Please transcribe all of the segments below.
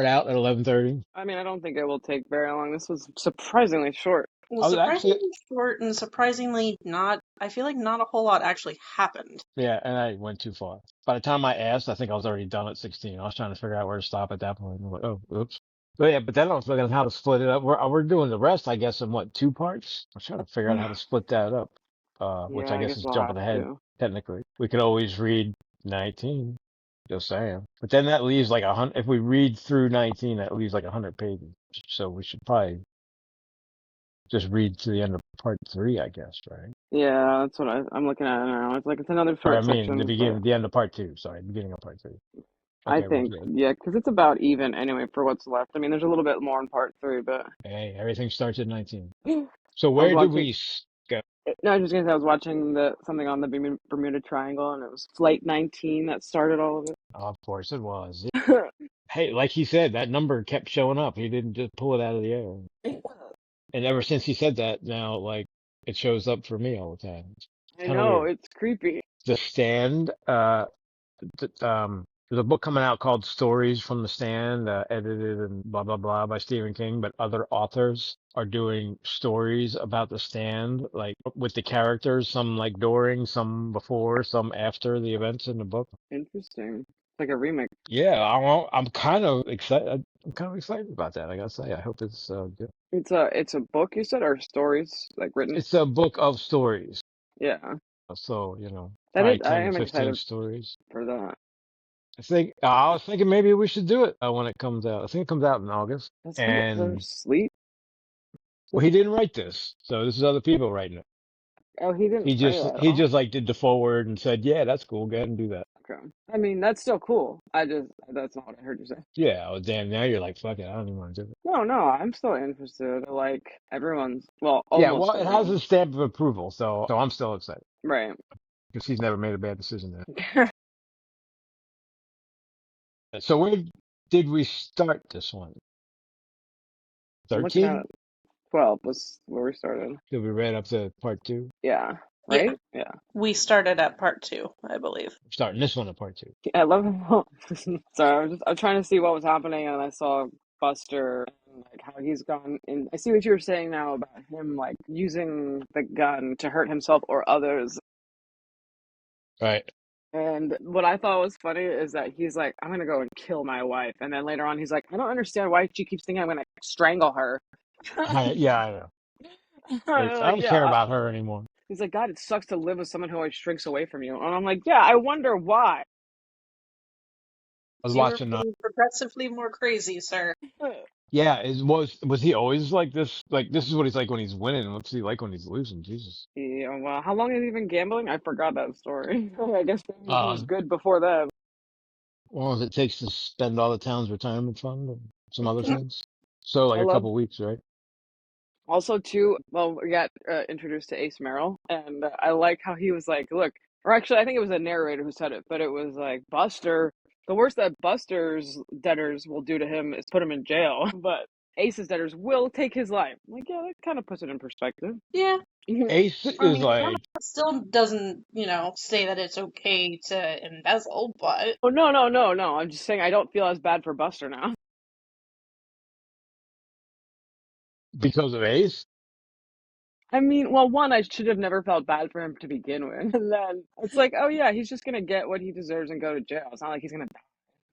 Start out at 11:30. I mean, I don't think it will take very long. This was surprisingly short. Well, I was actually, surprisingly short and surprisingly not. I feel like not a whole lot actually happened. yeah, and I went too far. By the time I asked, I think I was already done at 16. I was trying to figure out where to stop at that point. I'm like, oh, oops. But yeah, but then I was looking at how to split it up. We're doing the rest, I guess, in what, two parts? I'm trying to figure out how to split that up. Which Yeah, I I guess guess is we'll jumping have ahead, to. technically. We could always read 19. Just saying. But then that leaves like 100, if we read through 19, that leaves like 100 pages. So we should probably just read to the end of part three, I guess, right? Yeah, that's what I'm looking at it now. It's like it's another Or I short mean, section, but the end of part two. Sorry, beginning of part three. I Okay, well, think, yeah. yeah, because it's about even anyway for what's left. I mean, there's a little bit more in part three, but Hey, everything starts at 19. I So was where do watching. we go? No, I was just gonna say I was watching something on the Bermuda Triangle, and it was Flight 19 that started all of Of course it was. it. Hey, like he said, that number kept showing up. He didn't just pull it out of the air. And ever since he said that, now, like, it shows up for me all the time. It's I kind of know, weird. it's creepy. The Stand, there's a book coming out called Stories from the Stand, edited and blah, blah, blah by Stephen King, but other authors are doing stories about the Stand, like with the characters, some like during, some before, some after the events in the book. Interesting. It's like a remake. Yeah, I'm kind of excited. I'm kind of excited about that. I gotta say, I hope it's good. It's a book you said, or stories like written? It's a book of stories, Yeah, so that probably is. I 10 to am 15 excited stories. for that. I was thinking maybe we should do it when it comes out. I think it comes out in August. Does he ever And sleep? well, he didn't write this, so this is other people writing it. Oh, he didn't write it at He all. just like did the forward and said, "Yeah, that's cool. Go ahead and do that." Okay. I mean, that's still cool. That's not what I heard you say. Yeah, oh damn. Now you're like, fuck it. I don't even want to do it. No, no, I'm still interested. Like well, Yeah, well, almost it has everyone. a stamp of approval, so I'm still excited Right. because he's never made a bad decision there. So where did we start this one? I'm looking at 13? 12 was where we started. Did we read up to part two? Yeah. Yeah, Right? Yeah. we started at part 2, I believe. We're starting this one at part two. I love him. Sorry, I was trying to see what was happening, and I saw Buster and like how he's gone. And I see what you were saying now about him like using the gun to hurt himself or others. Right. And what I thought was funny is that he's like, I'm gonna go and kill my wife, and then later on he's like, I don't understand why she keeps thinking I'm gonna strangle her. Yeah, I know. It's I Like, don't care yeah. about her anymore. He's like, God, it sucks to live with someone who always shrinks away from you. And I'm like, yeah, I wonder why. I was You were watching. getting progressively more crazy, sir. Yeah, was he always like this? Like this is what he's like when he's winning. What's he like when he's losing? Jesus. Yeah, well, how long has he been gambling? I forgot that story. I guess he was Uh, good before that. well, as it takes to spend all the town's retirement fund and some other things. So I like a love couple weeks, right? also too. Well, we got introduced to Ace Merrill, and I like how he was like, "Look," or actually, I think it was a narrator who said it, but it was like Buster. The worst that Buster's debtors will do to him is put him in jail, but Ace's debtors will take his life. I'm like, yeah, that kind of puts it in perspective. Yeah, Ace I is mean, like, that still doesn't, say that it's okay to embezzle, but Oh no, no, no, no! I'm just saying I don't feel as bad for Buster now. because of Ace. I mean, well, one, I should have never felt bad for him to begin with. And then it's like, oh yeah, he's just gonna get what he deserves and go to jail. It's not like he's gonna die.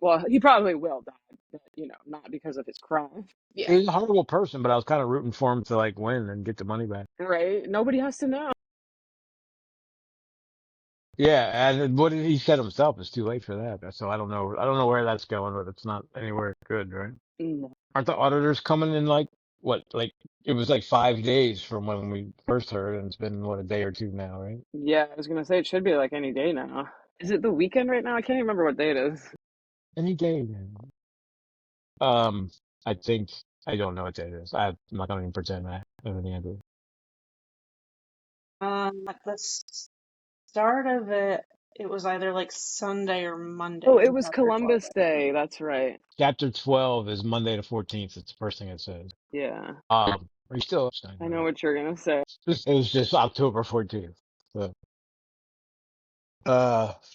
Well, he probably will die, but not because of his crime. yeah. He's a horrible person, but I was kind of rooting for him to like win and get the money back. Right? Nobody has to know. Yeah, and what he said himself is too late for that. So I don't know. I don't know where that's going, but it's not anywhere good, right? Mm. Aren't the auditors coming in like what? Like it was like 5 days from when we first heard, and it's been what, a day or two now, right? Yeah, I was gonna say it should be like any day now. Is it the weekend right now? I can't even remember what day it is. Any day, man. Um, I think I don't know what day it is. I'm not gonna even pretend I have any idea. At the start of it, it was either like Sunday or Monday Oh, it when was Chapter 12 Columbus ended. Day. That's right. Chapter 12 is Monday the 14th. It's the first thing it says. Yeah, Are you still? I know what you're gonna say. It was just October 14th. So,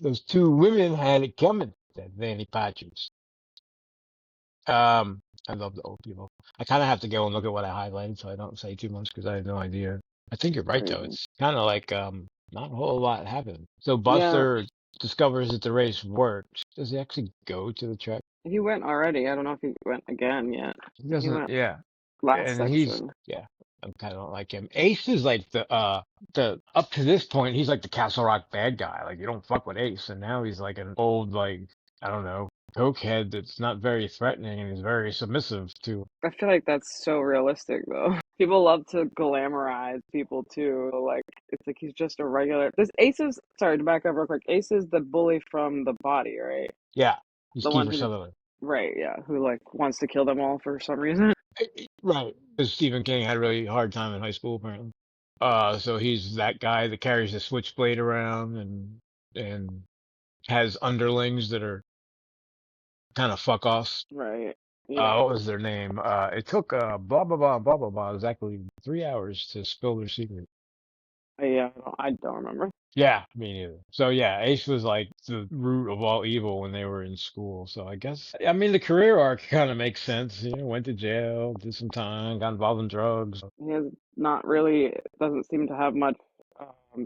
those two women had it coming, that Vanny Patches. I love the old people. I kind of have to go and look at what I highlighted so I don't say too much because I have no idea. I think you're right though. Right. It's kind of like not a whole lot happened. So Yeah, Buster discovers that the race works. Does he actually go to the track? he went already. I don't know if he went again yet. He He doesn't. went Yeah, last and he's section. yeah. I kind of like him. Ace is like the up to this point he's like the Castle Rock bad guy. Like you don't fuck with Ace, and now he's like an old like I don't know cokehead that's not very threatening and is very submissive to. I feel like that's so realistic though. People love to glamorize people too. Like it's like he's just a regular. This Ace is sorry to back up real quick. Ace is the bully from the body, right? Yeah, he's The one Kiefer who, Sutherland. right? Yeah, who like wants to kill them all for some reason. Right. Because Stephen King had a really hard time in high school, apparently. So he's that guy that carries the switchblade around and has underlings that are kind of fuck offs. Right. Yeah. What was their name? It took blah blah blah blah blah blah exactly 3 hours to spill their secret. Yeah. I don't remember. Yeah, me neither. So yeah, Ace was like the root of all evil when they were in school. So I guess I mean the career arc kind of makes sense. You know, went to jail, did some time, got involved in drugs. He has not really doesn't seem to have much of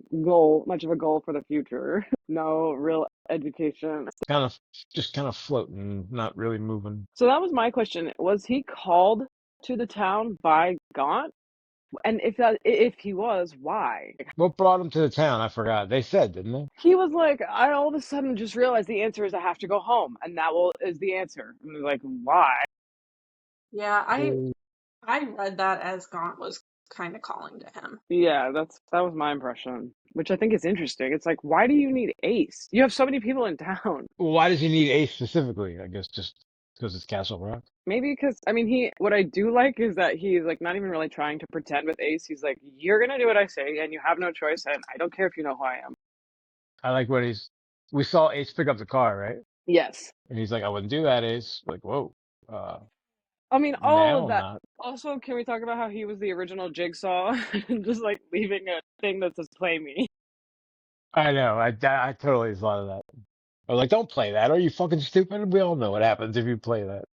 a goal for the future. No real education. Kind of just kind of floating, not really moving. So that was my question. Was he called to the town by Gaunt? And if he was, why? What brought him to the town? I forgot. They said, didn't they? He was like, I all of a sudden just realized the answer is I have to go home, and is the answer. And I was like, why? Yeah, I Mm. I read that as Gaunt was kind of calling to him. Yeah, that was my impression, which I think is interesting. It's like, why do you need Ace? You have so many people in town. Well, why does he need Ace specifically? I guess just because it's Castle Rock. Maybe because I mean what I do like is that he's like not even really trying to pretend with Ace. He's like, you're gonna do what I say, and you have no choice, and I don't care if you know who I am. I like when we saw Ace pick up the car, right? Yes. And he's like, I wouldn't do that, Ace. Like, whoa. Uh, I mean, all of now that. not. Also, can we talk about how he was the original Jigsaw? Just like leaving a thing that says "Play Me." I know. I totally thought of that. I was like, don't play that. Are you fucking stupid? We all know what happens if you play that.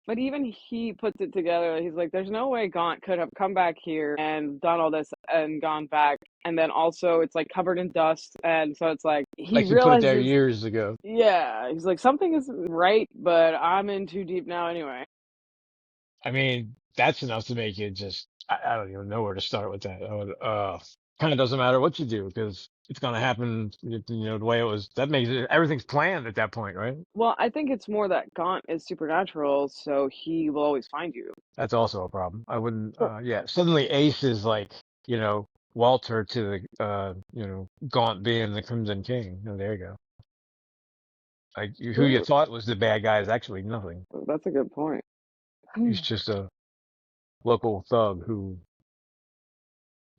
But even he puts it together. He's like, "There's no way Gaunt could have come back here and done all this and gone back." And then also, it's like covered in dust, and so it's like he Like you put it there realizes, years ago. yeah, he's like something isn't right, but I'm in too deep now anyway. I mean, that's enough to make you just, I don't even know where to start with that. Kind of doesn't matter what you do because it's going to happen, the way it was. That makes it, everything's planned at that point, right? Well, I think it's more that Gaunt is supernatural, so he will always find you. That's also a problem. I wouldn't, Well, yeah. Suddenly Ace is like, Walter to the, Gaunt being the Crimson King. Oh, there you go. Like who you true. thought was the bad guy is actually nothing. That's a good point. He's just a local thug who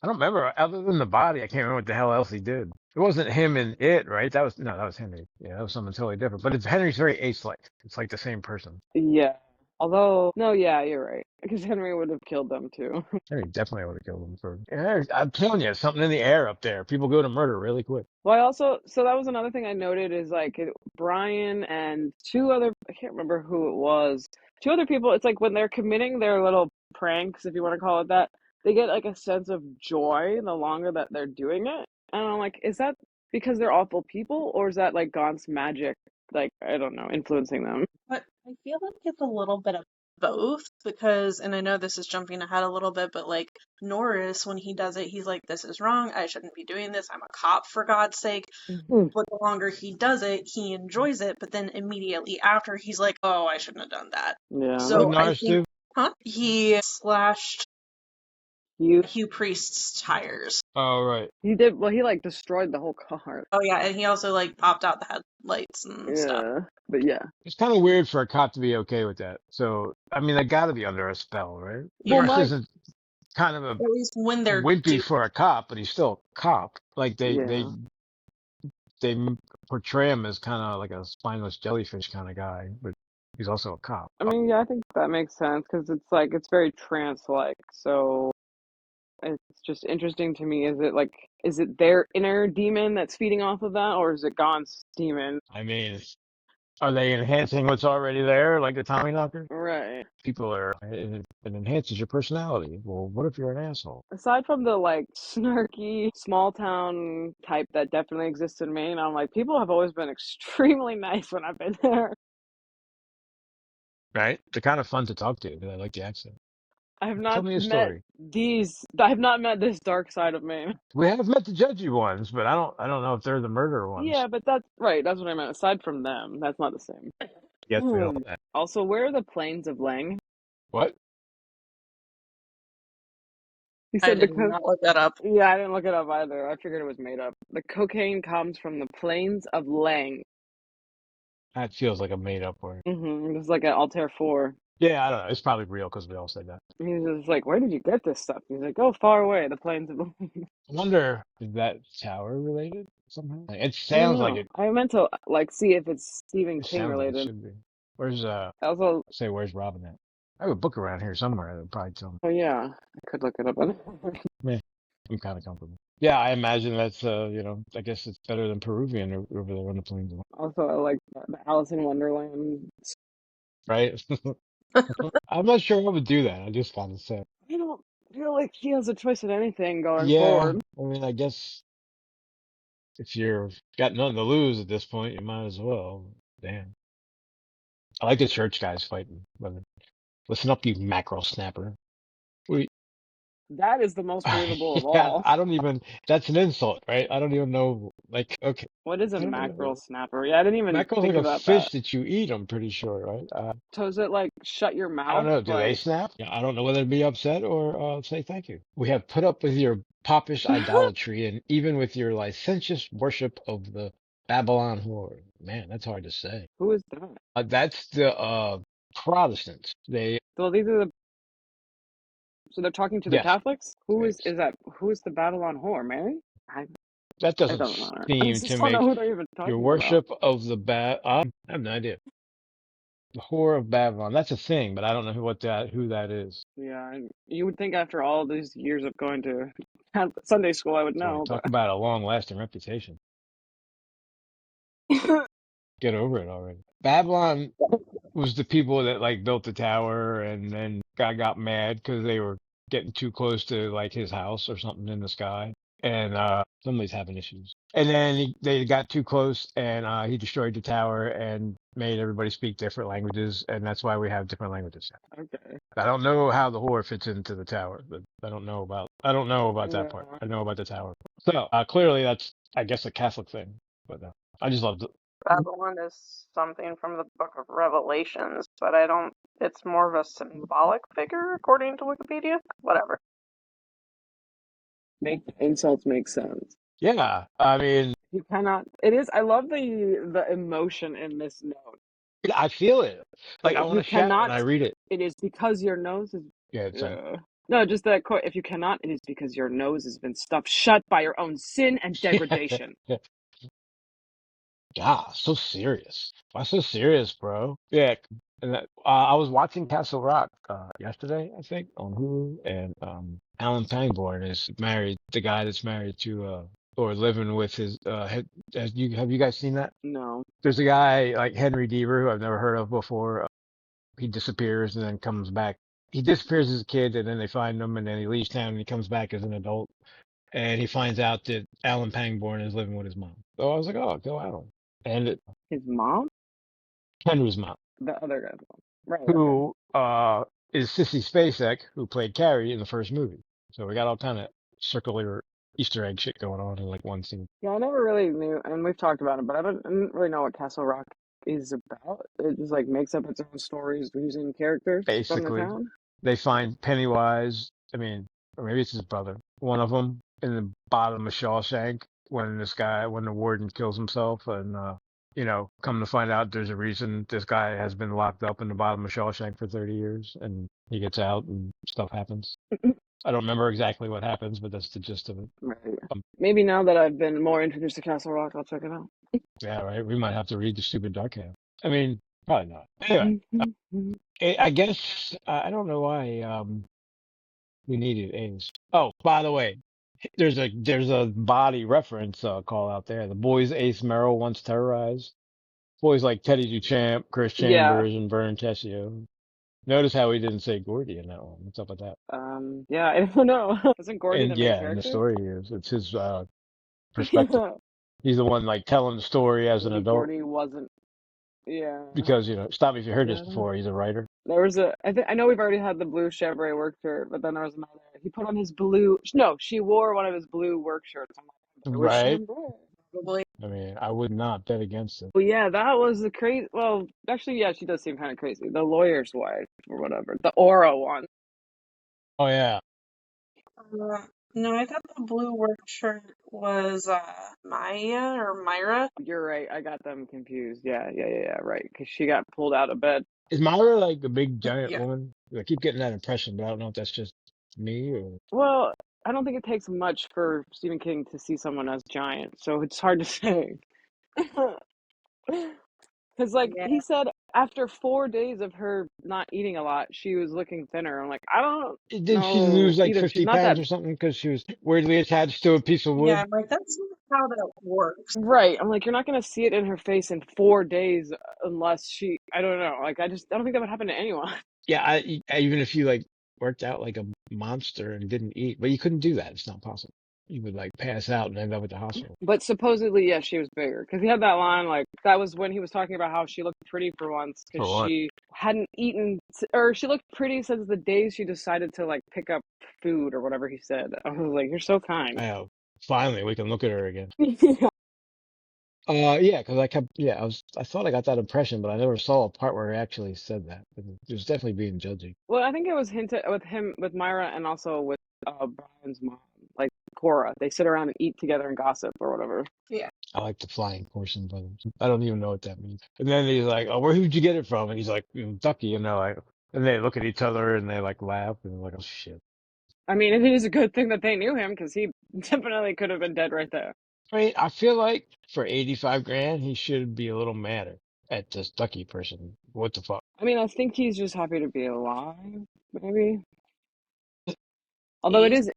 I don't remember other than the body. I can't remember what the hell else he did. It wasn't him in it, right? That was no, that was Henry. Yeah, that was something totally different. But Henry's very ace-like. It's like the same person. Yeah. Although, no, yeah, you're right. Because Henry would have killed them too. Henry definitely would have killed him for. Yeah, I'm telling you, something in the air up there. People go to murder really quick. Well, I also, so that was another thing I noted is like Brian and two other, I can't remember who it was, two other people. It's like when they're committing their little pranks, if you want to call it that, they get like a sense of joy the longer that they're doing it. And I'm like, is that because they're awful people or is that like Gaunt's magic, like, I don't know, influencing them? But I feel like it's a little bit of both because, and I know this is jumping ahead a little bit, but like Norris, when he does it, he's like, this is wrong. I shouldn't be doing this. I'm a cop for God's sake. Mhm. But the longer he does it, he enjoys it. But then immediately after, he's like, oh, I shouldn't have done that. Yeah. What did So I Norris think, do? he slashed You, Hugh Priest's tires. Oh, right. he did, well, he like destroyed the whole car. Oh yeah, and he also like popped out the headlights and stuff. Yeah. But yeah. It's kind of weird for a cop to be okay with that. So, I mean, they got to be under a spell, right? Yeah. Well, Norris my, isn't kind of a At least when they're wimpy for a cop, but he's still a cop. Like yeah. they portray him as kind of like a spineless jellyfish kind of guy, but he's also a cop. I mean, yeah, I think that makes sense because it's like it's very trance-like. So it's just interesting to me. Is it their inner demon that's feeding off of that, or is it Gon's demon? I mean, Are they enhancing what's already there, like the Tommy Knocker? Right. People are, it enhances your personality. Well, what if you're an asshole? Aside from the like snarky small town type that definitely exists in Maine, I'm like, people have always been extremely nice when I've been there. Right? They're kind of fun to talk to. I like the accent. I have Tell not me a met story. I have not met this dark side of Maine. We have met the judgy ones, but I don't know if they're the murderer ones. Yeah, but that's right. That's what I meant. Aside from them, that's not the same. Yes, we don't have that. Also, where are the plains of Lang? What? He I said the did not look that up. yeah, I didn't look it up either. I figured it was made up. The cocaine comes from the plains of Lang. That feels like a made up word. It's like an Altair 4. Yeah, I don't know. It's probably real because we all said that. He's just like, where did you get this stuff? He's like, oh, far away, the plains of Lang. I wonder is that tower related somehow? Like, it I don't sounds like know. I meant to like see if it's Stephen it King sounds like it related. should be. Where's Also, say where's Robin at? I have a book around here somewhere that'll probably tell me. oh yeah, I could look it up. Yeah, I'm kind of comfortable. Yeah, I imagine that's I guess it's better than Peruvian over there on the plains, Also, I like the Alice in Wonderland. right? I'm not sure I would do that. I just gotta say. I don't feel like he has a choice in anything going Yeah, forward. I mean, I guess if you're got nothing to lose at this point, you might as well. Damn. I like the church guys fighting. Listen up, you mackerel snapper. We, That is the most believable of yeah, all. I don't even, that's an insult, right? I don't even know, like, okay. What is a I don't mackerel know. snapper? Yeah, I didn't even Mackerel's like think a about that. fish that you eat, I'm pretty sure, right? So is it like shut your I don't mouth? know. Do they Like, snap? Yeah, I don't know whether to be upset or say thank you. We have put up with your popish idolatry and even with your licentious worship of the Babylon whore. Man, that's hard to say. who is that? That's the Protestants. They Well, these are the. So they're talking to the yes, Catholics. Who right. is that? Who is the Babylon whore? Mary? I. That It doesn't doesn't matter. I seem to just don't know make who they're even your talking about. worship of the I have no idea. The whore of Babylon. That's a thing, but I don't know who that is. Yeah, you would think after all these years of going to Sunday school, I would Boy, know, talk about a long-lasting reputation. but Get over it already. Babylon was the people that like built the tower and then God got mad because they were getting too close to like his house or something in the sky. And somebody's having issues. And then they got too close and he destroyed the tower and made everybody speak different languages. And that's why we have different languages. okay. I don't know how the whore fits into the tower, but I don't know about that part. Yeah. I know about the tower. So clearly that's, I guess, a Catholic thing. But I just love it. Babylon is something from the Book of Revelations, but I don't. It's more of a symbolic figure, according to Wikipedia. Whatever. Make insults make sense. Yeah. I mean, You cannot. It is. I love the emotion in this note. I feel it. Like I If want you to shout when cannot, I read it. it is because your nose is. Yeah, it's like, No, just that quote. If you cannot, it is because your nose has been stuffed shut by your own sin and degradation. yeah, so serious. Why so serious, bro? Yeah. And I was watching Castle Rock yesterday, I think, on Hulu, and Alan Pangborn is married, the guy that's married to or living with his have you guys seen that? No. There's a guy like Henry Deaver who I've never heard of before. He disappears and then comes back. He disappears as a kid and then they find him and then he leaves town and he comes back as an adult and he finds out that Alan Pangborn is living with his mom. So I was like, oh, go Alan. And His mom? Henry's mom, The other guy's mom. Right, okay. who is Sissy Spacek, who played Carrie in the first movie. So we got all kind of circular Easter egg shit going on in like one scene. Yeah, I never really knew, and we've talked about it, but I didn't really know what Castle Rock is about. It just like makes up its own stories using characters from the Basically, town. they find Pennywise, I mean, or maybe it's his brother, one of them in the bottom of Shawshank when the warden kills himself and, come to find out there's a reason this guy has been locked up in the bottom of Shawshank for 30 years and he gets out and stuff happens. I don't remember exactly what happens, but that's the gist of it. Right. Um, Maybe now that I've been more introduced to Castle Rock, I'll check it out. yeah, right. We might have to read the stupid Dark Hand. I mean, probably not. Anyway, I guess I don't know why we needed Ace. Oh, by the way, there's a body reference call out there. The boys Ace Merrill once terrorized Boys like Teddy Duchamp, Chris Yeah. Chambers, and Vern Tessio. Notice how he didn't say Gordy in that one. What's up with that? Yeah, I don't know. Isn't Gordy And the main yeah, in the character? story, it's his perspective. Yeah. He's the one like telling the story as an Maybe adult Gordy wasn't. Yeah. because stop me if you heard Yeah, this I don't know. before. He's a writer, There was I know we've already had the blue chevre work shirt, but then there was another. He put on his blue. No, she wore one of his blue work shirts. I'm like, it was right? chambray. Probably. I mean, I would not bet against it. Well, yeah, that was the crazy. Well, actually, yeah, she does seem kind of crazy. The lawyer's wife or whatever, the Aura one. Oh yeah, No, I thought the blue work shirt was Maya or Myra. You're right. I got them confused. Yeah. Right, because she got pulled out of bed. is Myra like a big giant Yeah. woman? I keep getting that impression, but I don't know if that's just me or. Well, I don't think it takes much for Stephen King to see someone as giant, so it's hard to say. Because, like, Yeah. he said after 4 days of her not eating a lot, she was looking thinner. I'm like, I don't Didn't she know. lose like Either she's 50 not pounds that or something because she was weirdly attached to a piece of Yeah, wood? I'm like, that's not how that works. right. I'm like, you're not going to see it in her face in 4 days unless she, I don't know. Like, I don't think that would happen to anyone. Yeah, even if you like worked out like a monster and didn't eat, but you couldn't do that. It's not possible. You would like pass out and end up at the hospital. But supposedly, yes, she was bigger. Because he had that line, like, that was when he was talking about how she looked pretty for once because For what? she hadn't eaten, or she looked pretty since the day she decided to, like, pick up food or whatever he said. I was like, you're so kind. Oh, finally we can look at her again. Yeah. Yeah, because I thought I got that impression, but I never saw a part where he actually said that. It was definitely being judgy. Well, I think it was hinted with him, with Myra, and also with Brian's mom, like Cora. They sit around and eat together and gossip or whatever. Yeah. I like the flying Corson brothers. I don't even know what that means. And then he's like, "Oh, who'd you get it from?" And he's like, "Ducky," like, and they look at each other and they like laugh and they're like, "Oh shit." I mean, it is a good thing that they knew him because he definitely could have been dead right there. I mean, I feel like for 85 grand, he should be a little madder at this Ducky person. What the fuck? I mean, I think he's just happy to be alive, maybe. Although it Ace. is,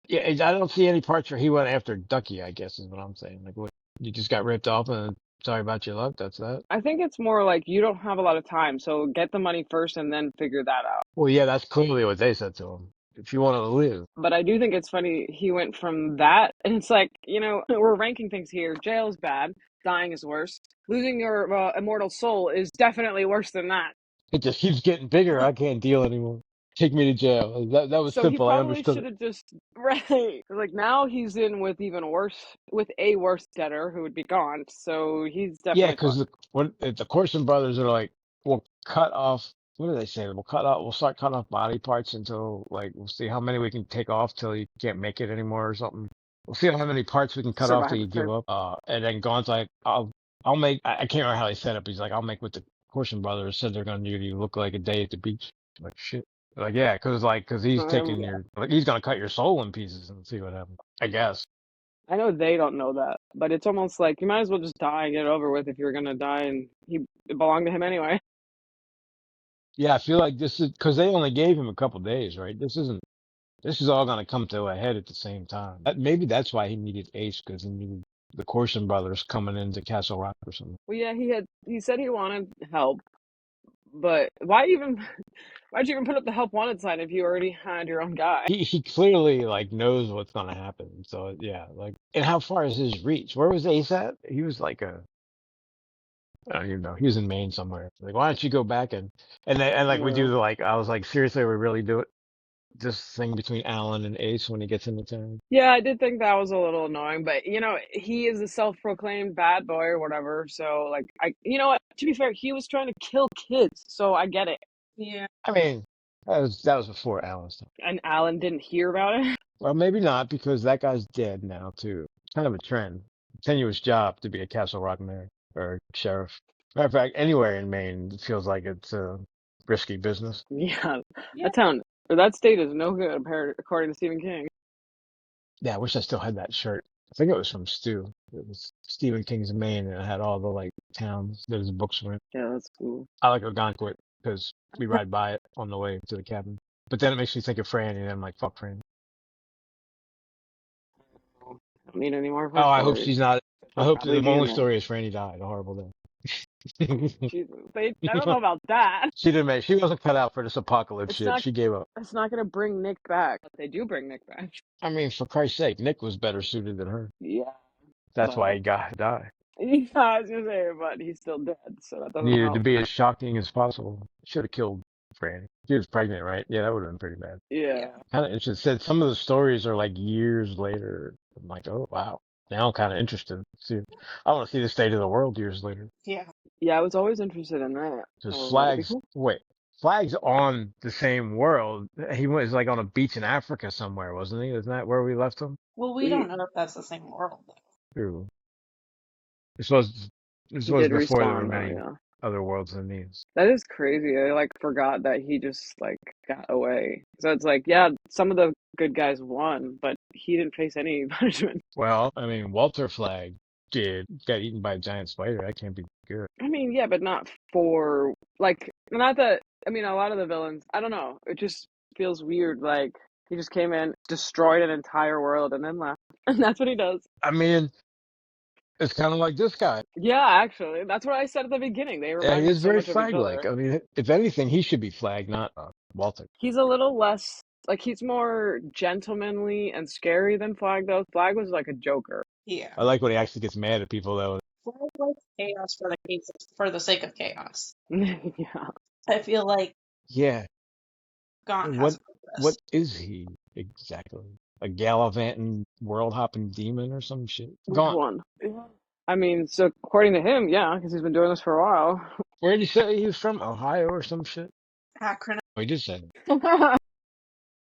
Yeah, I don't see any parts where he went after Ducky, I guess is what I'm saying. Like, what, you just got ripped off and sorry about your luck, that's that? I think it's more like you don't have a lot of time, so get the money first and then figure that out. Well, yeah, that's clearly what they said to him. If you want to live. But I do think it's funny he went from that, and it's like, we're ranking things here. Jail's bad, dying is worse. Losing your immortal soul is definitely worse than that. It just keeps getting bigger. I can't deal anymore. Take me to jail. That was So he simple. I probably understood should it. have just right. Like now he's in with even worse, with a worse debtor who would be gone. So he's Yeah, definitely because fucked. the Corson brothers are like, we'll cut off. What do they say? We'll start cutting off body parts until like we'll see how many we can take off till you can't make it anymore or something. We'll see how many parts we can cut off till you give Survivor. up. And then Gon's like, I'll make. I can't remember how he said it, but he's like, I'll make what the Corson brothers said they're gonna do to you look like a day at the beach. Like shit. Like yeah, because he's taking Yeah. he's gonna cut your soul in pieces and see what happens. I guess. I know they don't know that, but it's almost like you might as well just die and get it over with if you're gonna die, and it belonged to him anyway. Yeah, I feel like this is because they only gave him a couple days, right? This is all going to come to a head at the same time. Maybe that's why he needed Ace because he needed the Corson brothers coming into Castle Rock or something. Well, yeah, he said he wanted help, but why'd you even put up the help wanted sign if you already had your own guy? He clearly like knows what's going to happen. So yeah, like, and how far is his reach? Where was Ace at? He was like I don't even know. He was in Maine somewhere. Like, why don't you go back and like we do Uh, the like I was like seriously, we really do it this thing between Alan and Ace when he gets into town. yeah, I did think that was a little annoying, but he is a self-proclaimed bad boy or whatever. So like, what? To be fair, he was trying to kill kids, so I get it. Yeah. I mean, that was before Alan's time. And Alan didn't hear about it. Well, maybe not because that guy's dead now too. Kind of a trend. Tenuous job to be a Castle Rock mayor or sheriff. Matter of fact, anywhere in Maine it feels like it's a risky business. Yeah, Yeah. that town or that state is no good, according to Stephen King. Yeah, I wish I still had that shirt. I think it was from Stu. It was Stephen King's Maine, and it had all the like towns that his books were in. Yeah, that's cool. I like Algonquin because we ride by it on the way to the cabin. But then it makes me think of Franny, and I'm like, fuck Franny. I don't need any more of her Oh, I hope stories. she's not. I She'll hope probably the be in only there. story is Franny died a horrible death. Jesus, I don't know about that. She didn't make. She wasn't cut out for this apocalypse It's shit. not. She gave up. It's not gonna bring Nick back. But they do bring Nick back. I mean, for Christ's sake, Nick was better suited than her. Yeah, That's why but he got to die. yeah, I was gonna say, but he's still dead, so that doesn't Needed to help. be as shocking as possible. Should have killed Franny. She was pregnant, right? Yeah, that would have been pretty bad. Yeah. Yeah. Kind of interesting. Said some of the stories are like years later. I'm like, oh wow. Now I'm kind of interested. See, I want to see the state of the world years later. Yeah. Yeah, I was always interested in that. Because So that'll be Flag's cool. wait, Flag's on the same world. He was like on a beach in Africa somewhere, wasn't he? Isn't that where we left him? Well, we don't know if that's the same world, though. True. This was this He was did before there were respawn though, many yeah. other worlds than these. That is crazy. I like forgot that he just like got away. So it's like, yeah, some of the good guys won, but he didn't face any punishment. Well, I mean, Walter Flag did got eaten by a giant spider. That can't be good. I mean, yeah, but not for like not that I mean a lot of the villains, I don't know. It just feels weird like he just came in, destroyed an entire world and then left. And that's what he does. I mean, it's kind of like this guy. Yeah, actually. That's what I said at the beginning. They Yeah, remind he me is so very much of each Flag-like. other. I mean, if anything, he should be Flag, not Walter. He's a little less like he's more gentlemanly and scary than Flag though. Flag was like a joker. Yeah. I like when he actually gets mad at people though. Flag likes chaos for the sake of chaos. Yeah. I feel like Yeah, Gaunt has what a what purpose. is he exactly? A gallivanting, world-hopping demon or some shit? Which Gone. one? Yeah. I mean, so according to him, yeah, because he's been doing this for a while. Where did he say he was from? Ohio or some shit? Akron. Oh, he did say that.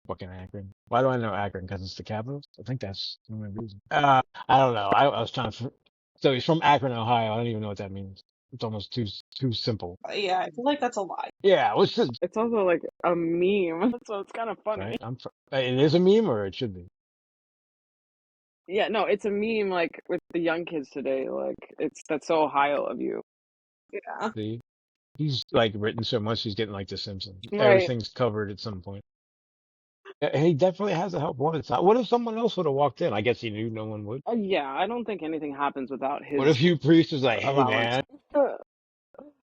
Fucking Akron. Why do I know Akron? Because it's the capital? I think that's the only reason. I don't know. I was trying to. So he's from Akron, Ohio. I don't even know what that means. It's almost too simple. Yeah, I feel like that's a lie. Yeah, what's this? It's also like a meme, so it's kind of funny. Right? It is a meme, or it should be. Yeah, no, it's a meme like with the young kids today. Like it's that's so Ohio of you. Yeah. See, he's like written so much. He's getting like The Simpsons. Right. Everything's covered at some point. Yeah, he definitely has to help one at a time. What if someone else would have walked in? I guess he knew no one would. Yeah, I don't think anything happens without What if his Hugh Priest was like, "Hey, allowance. man."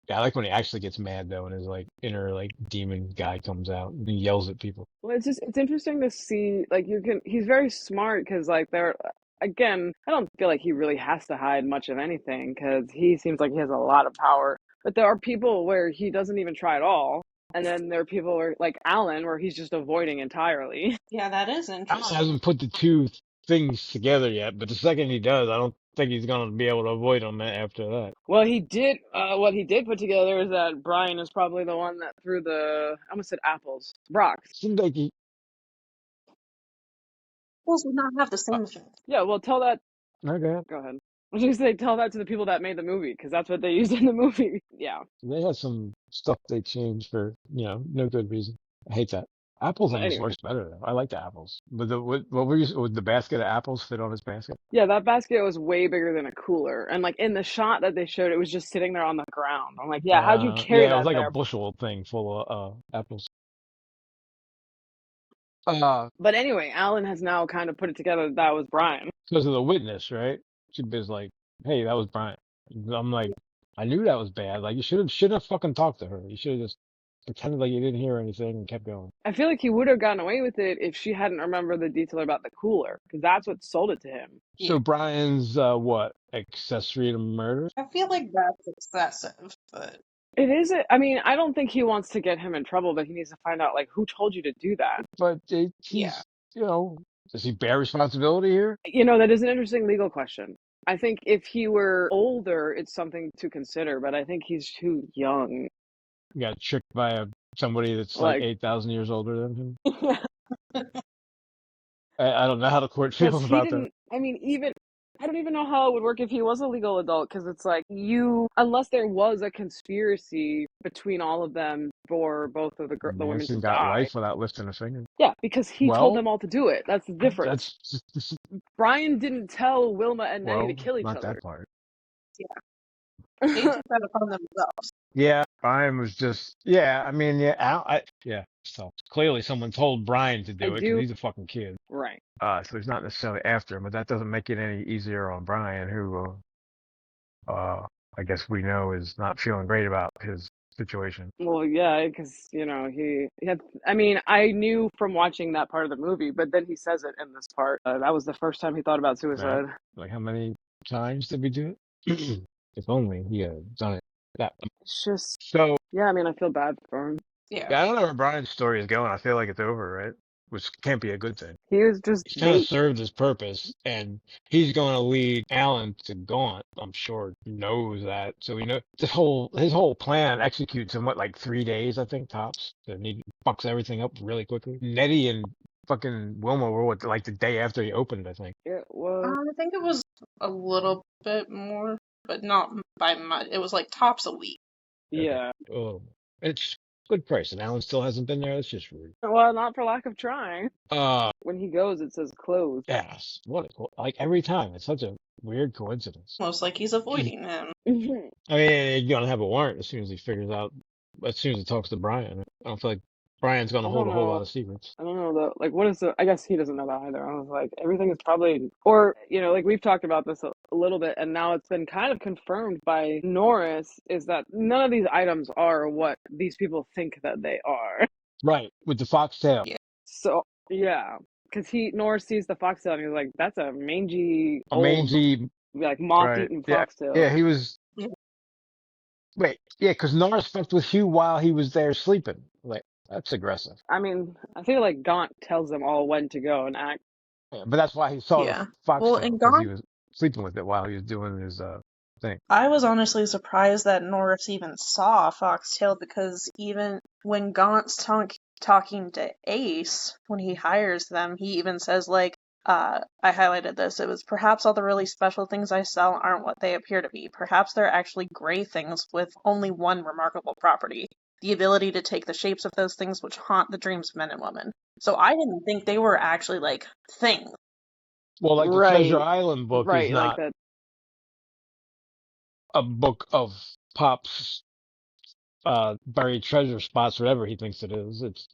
Yeah, I like when he actually gets mad though, and his like inner like demon guy comes out and he yells at people. Well, it's interesting to see like you can he's very smart because like there again I don't feel like he really has to hide much of anything because he seems like he has a lot of power. But there are people where he doesn't even try at all, and then there are people where like Alan where he's just avoiding entirely. Yeah, that is Alan interesting. hasn't put the two things together yet, but the second he does, I don't think he's gonna be able to avoid them after that. Well, he did. What he did put together is that Brian is probably the one that threw the I almost said apples rocks. Seems like he. Those would not have the Uh, same effect. Yeah, well, tell that. okay, Go ahead. I was gonna say tell that to the people that made the movie because that's what they used in the movie. Yeah. they had some stuff they changed for no good reason. I hate that. Apples But almost anyway. works better though. I like the apples. But what were you? Would the basket of apples fit on his basket? Yeah, that basket was way bigger than a cooler. And like in the shot that they showed, it was just sitting there on the ground. I'm like, yeah, how'd you carry Yeah, it was that like a there? bushel thing full of apples. But anyway, Alan has now kind of put it together that that was Brian. Because of the witness, right? She was like, "Hey, that was Brian." I'm like, I knew that was bad. Like, you shouldn't have fucking talked to her. You should have just pretended like you didn't hear anything and kept going. I feel like he would have gotten away with it if she hadn't remembered the detail about the cooler, because that's what sold it to him. Yeah. So Brian's what, accessory to murder? I feel like that's excessive, but It is. I mean, I don't think he wants to get him in trouble, but he needs to find out like who told you to do that. But yeah. he's, does he bear responsibility here? You know, that is an interesting legal question. I think if he were older, it's something to consider, but I think he's too young. He got tricked by somebody that's like Like, 8,000 years older than him. because I don't know how the court feels he about that. didn't, I mean, even, I don't even know how it would work if he was a legal adult, because it's like unless there was a conspiracy between all of them for both of the women to Manson got die. life without lifting a finger. Yeah, because he told Well, them all to do it. That's the difference. that's just, Brian didn't tell Wilma and Nettie to well, kill each not other. that part. They took that upon themselves. Yeah, Brian was just, yeah, I mean, yeah, yeah. So clearly someone told Brian to I do it because do. he's a fucking kid. Right. So he's not necessarily after him, but that doesn't make it any easier on Brian, who, I guess we know is not feeling great about his situation. Well, yeah, because he had. I mean, I knew from watching that part of the movie, but then he says it in this part. That was the first time he thought about Right? suicide. Like how many times did we do it? If only he had done it that. It's just, So yeah. I mean, I feel bad for him. Yeah. yeah, I don't know where Brian's story is going. I feel like it's over, right? Which can't be a good thing. He was just He's kind of bait. served his purpose, and he's going to lead Alan to Gaunt. I'm sure he knows that. So he know his whole plan executes in what, like 3 days, I think tops. And he fucks everything up really quickly. Nettie and fucking Wilma were what, like the day after he opened, I think. It was. I think it was a little bit more, but not by much. It was like tops a week. Okay. Yeah. Oh, it's good price, and Alan still hasn't been there. That's just rude. Well, not for lack of trying. Uh, When he goes, it says closed. yes. What like every time. It's such a weird coincidence. Almost like he's avoiding him. I mean, you're gonna have a warrant as soon as he figures out, as soon as he talks to Brian. I don't feel like Brian's gonna I hold don't a whole lot know. of secrets. I don't know though. Like, what is the? I guess he doesn't know that either. I was like, everything is probably, or like we've talked about this a little bit, and now it's been kind of confirmed by Norris is that none of these items are what these people think that they are. Right, with the foxtail. Yeah. So yeah, because Norris sees the foxtail and he's like, that's a mangy A old mangy, like right. moth-eaten Yeah, yeah, foxtail. he was, Yeah. wait, yeah, because Norris fucked with Hugh while he was there sleeping. Like, that's aggressive. I mean, I feel like Gaunt tells them all when to go and act. Yeah, but that's why he saw the Yeah. Well, foxtail, and because he Gaunt, was sleeping with it while he was doing his, thing. I was honestly surprised that Norris even saw Foxtail because even when Gaunt's talking to Ace, when he hires them, he even says, like, I highlighted this. It was perhaps all the really special things I sell aren't what they appear to be. Perhaps they're actually gray things with only one remarkable property, the ability to take the shapes of those things which haunt the dreams of men and women. So I didn't think they were actually, like, things. Well, like the Treasure Right, Island book is right, like not that. a book of Pop's buried treasure spots, whatever he thinks it is. It's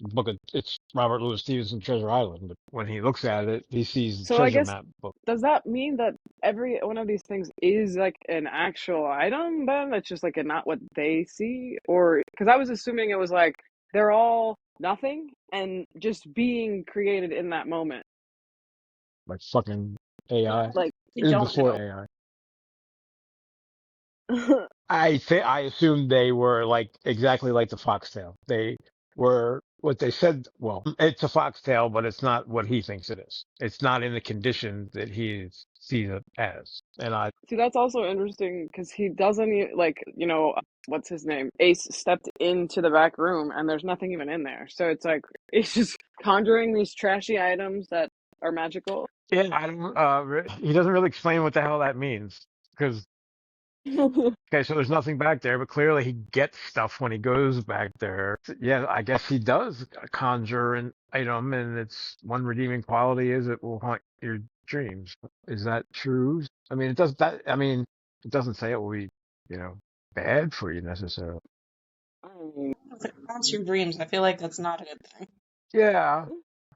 Robert Louis Stevenson Treasure Island. But when he looks at it, he sees the So I treasure guess map book. does that mean that every one of these things is like an actual item then? That's just like not what they see, or because I was assuming it was like they're all nothing and just being created in that moment. Like fucking AI. Like, They It is don't before know. AI. I assumed they were like exactly like the foxtail. They were what they said. Well, it's a foxtail, but it's not what he thinks it is. It's not in the condition that he sees it as. And I, see, that's also interesting because he doesn't like what's his name? Ace stepped into the back room and there's nothing even in there. So it's like it's just conjuring these trashy items that are magical. yeah, I don't. He doesn't really explain what the hell that means because. Okay, so there's nothing back there, but clearly he gets stuff when he goes back there. Yeah, I guess he does conjure an item, and its one redeeming quality is it will haunt your dreams. Is that true? I mean, it does that. I mean, it doesn't say it will be, you know, bad for you necessarily. I mean, If it haunts your dreams, I feel like that's not a good thing. Yeah,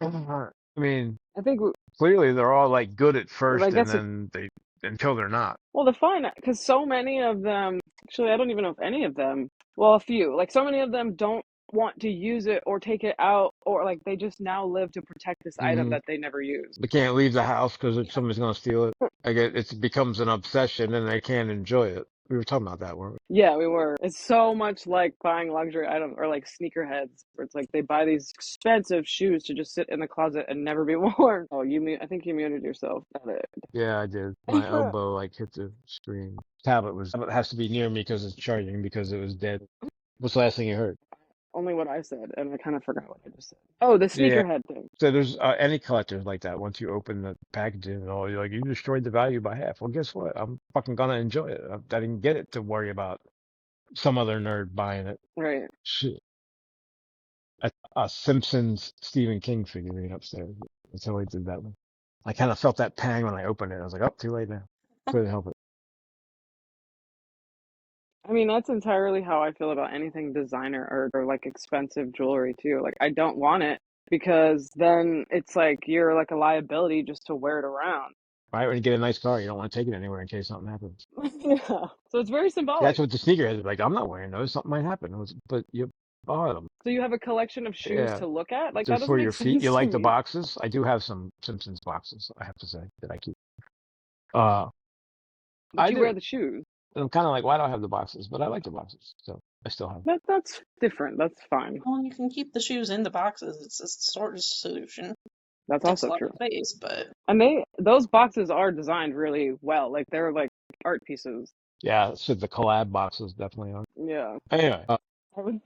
I mean, I think clearly they're all like good at I first, and guess it. then they until they're not. Well, the fun, because so many of them, actually, I don't even know if any of them, well, a few, like so many of them don't want to use it or take it out, or like they just now live to protect this item Mm-hmm. that they never used. They can't leave the house because Yeah. somebody's going to steal it. I get it becomes an obsession and they can't enjoy it. We were talking about that, weren't Yeah, we were. It's so much like buying luxury items or like sneakerheads, where it's like they buy these expensive shoes to just sit in the closet and never be worn. Oh, I think you muted yourself. Got it. we? Yeah, I did. My elbow like hit the screen. Tablet has to be near me because it's charging because it was dead. What's the last thing you heard? Only what I said, and I kind of forgot what I just said. Oh, the Yeah. sneakerhead thing. So there's any collectors like that. Once you open the packaging and all, you're like, you destroyed the value by half. Well, guess what? I'm fucking gonna enjoy it. I didn't get it to worry about some other nerd buying it. Right. Shit. A Simpsons Stephen King figurine upstairs. That's how I did that one. I kind of felt that pang when I opened it. I was like, oh, too late now. Couldn't help it. I mean, that's entirely how I feel about anything designer or like expensive jewelry too. Like, I don't want it because then it's like you're like a liability just to wear it around. right? When you get a nice car, you don't want to take it anywhere in case something happens. Yeah. So it's very That's symbolic. what the sneakerheads are like. I'm not wearing those. Something might happen. But you bought them. So you have a collection of shoes Yeah. to look at? Like, They're that doesn't for make your feet. You sense to like the me. boxes? I do have some Simpsons boxes, I have to say, that I keep. Uh, But I you wear do. the shoes. And I'm kind of like, why do I have the boxes? But I like the boxes. So I still have them. That's different. That's fine. Well, you can keep the shoes in the boxes. It's a storage solution. That's Takes a also lot true. of space, but And those boxes are designed really well. Like, they're like art pieces. Yeah. So the collab boxes definitely are. Yeah. Anyway, I would-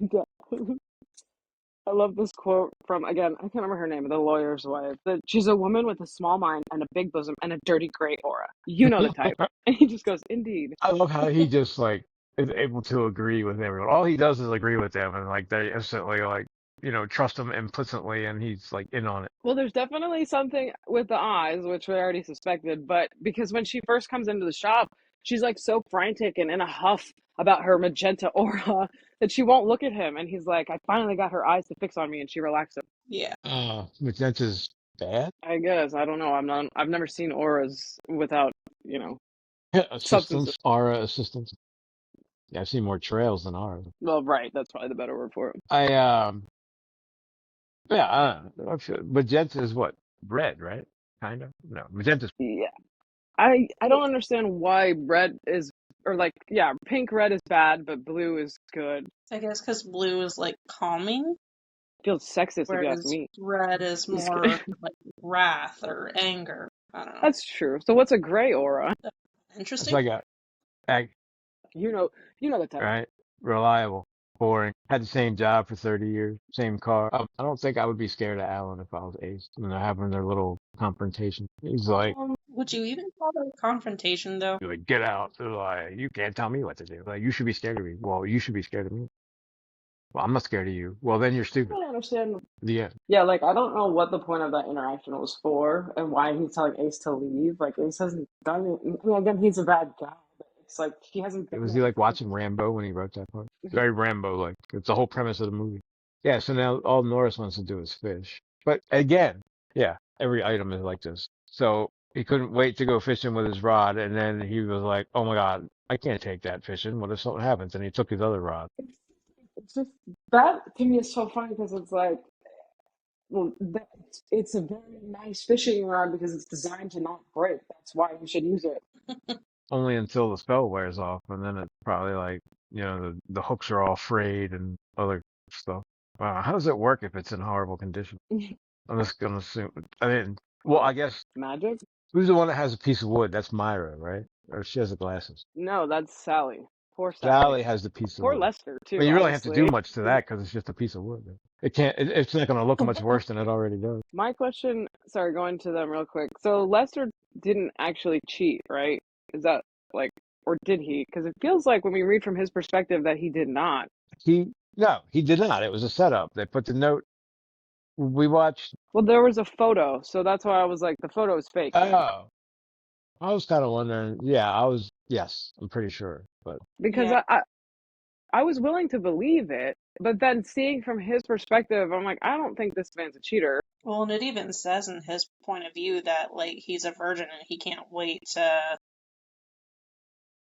I love this quote from, again, I can't remember her name, the lawyer's wife. That she's a woman with a small mind and a big bosom and a dirty gray aura. You know the type. And he just goes, indeed. I love how he just like is able to agree with everyone. All he does is agree with them, and like they instantly like trust him implicitly, and he's like in on it. Well, there's definitely something with the eyes, which we already suspected, but because when she first comes into the shop, she's like so frantic and in a huff about her magenta aura that she won't look at him. And he's like, I finally got her eyes to fix on me, and she relaxes. yeah. Magenta's bad. I guess. I don't know. I've never seen auras without, you know, substances. Assistance, aura assistance. Yeah, I've seen more trails than aura. Well, right. That's probably the better word for it. I Yeah, I don't know. Magenta is what? Red, right? Kind of. No, magenta's Yeah. I don't understand why red is, or like, yeah, pink, red is bad, but blue is good. I guess because blue is like calming, Feels sexist if you ask whereas me. red is Just kidding. more like wrath or anger. I don't know. That's true. So what's a gray aura? it's Interesting. like a ag, You know, the type. right? Reliable, boring. Had the same job for 30 years, same car. I don't think I would be scared of Alan if I was Ace when they're having their little confrontation. He's like, Would you even call that a confrontation, though? get out. They're like, you can't tell me what to do. Like, you should be scared of me. Well, you should be scared of me. Well, I'm not scared of you. Well, then you're I stupid. don't understand. The end. Yeah, like I don't know what the point of that interaction was for and why he's telling Ace to leave. Like Ace hasn't done it. I mean, again, he's a bad guy, but it's like he hasn't done Was he like anything. watching Rambo when he wrote that part? Very Rambo like. It's the whole premise of the movie. Yeah, so now all Norris wants to do is fish. But again, yeah, every item is like this. So he couldn't wait to go fishing with his rod, and then he was like, oh my God, I can't take that fishing. What if something happens? And he took his other rod. It's just that to me is so funny because it's like, well, it's a very nice fishing rod because it's designed to not break. That's why you should use it. Only until the spell wears off, and then it's probably like, the hooks are all frayed and other stuff. Wow, how does it work if it's in horrible condition? I'm just gonna assume. I mean, well, I guess Magic? who's the one that has a piece of wood? That's Myra, right? Or she has the glasses. No, that's Sally. Poor Sally. Sally has the piece of Poor wood. Lester But too, you really have to do honestly. much to that because it's just a piece of wood. It can't. It's not gonna look much worse than it already does. My question, sorry, going to them real quick. So Lester didn't actually cheat, right? Is that like, or did he? Because it feels like when we read from his perspective that he did not. No, he did not. It was a setup. They put the note. We watched. Well, there was a photo, so that's why I was like, the photo is fake then. Oh, I was kind of wondering. Yeah, I was. Yes, I'm pretty sure. But Because Yeah. I was willing to believe it, but then seeing from his perspective, I'm like, I don't think this man's a cheater. Well, and it even says in his point of view that, like, he's a virgin and he can't wait to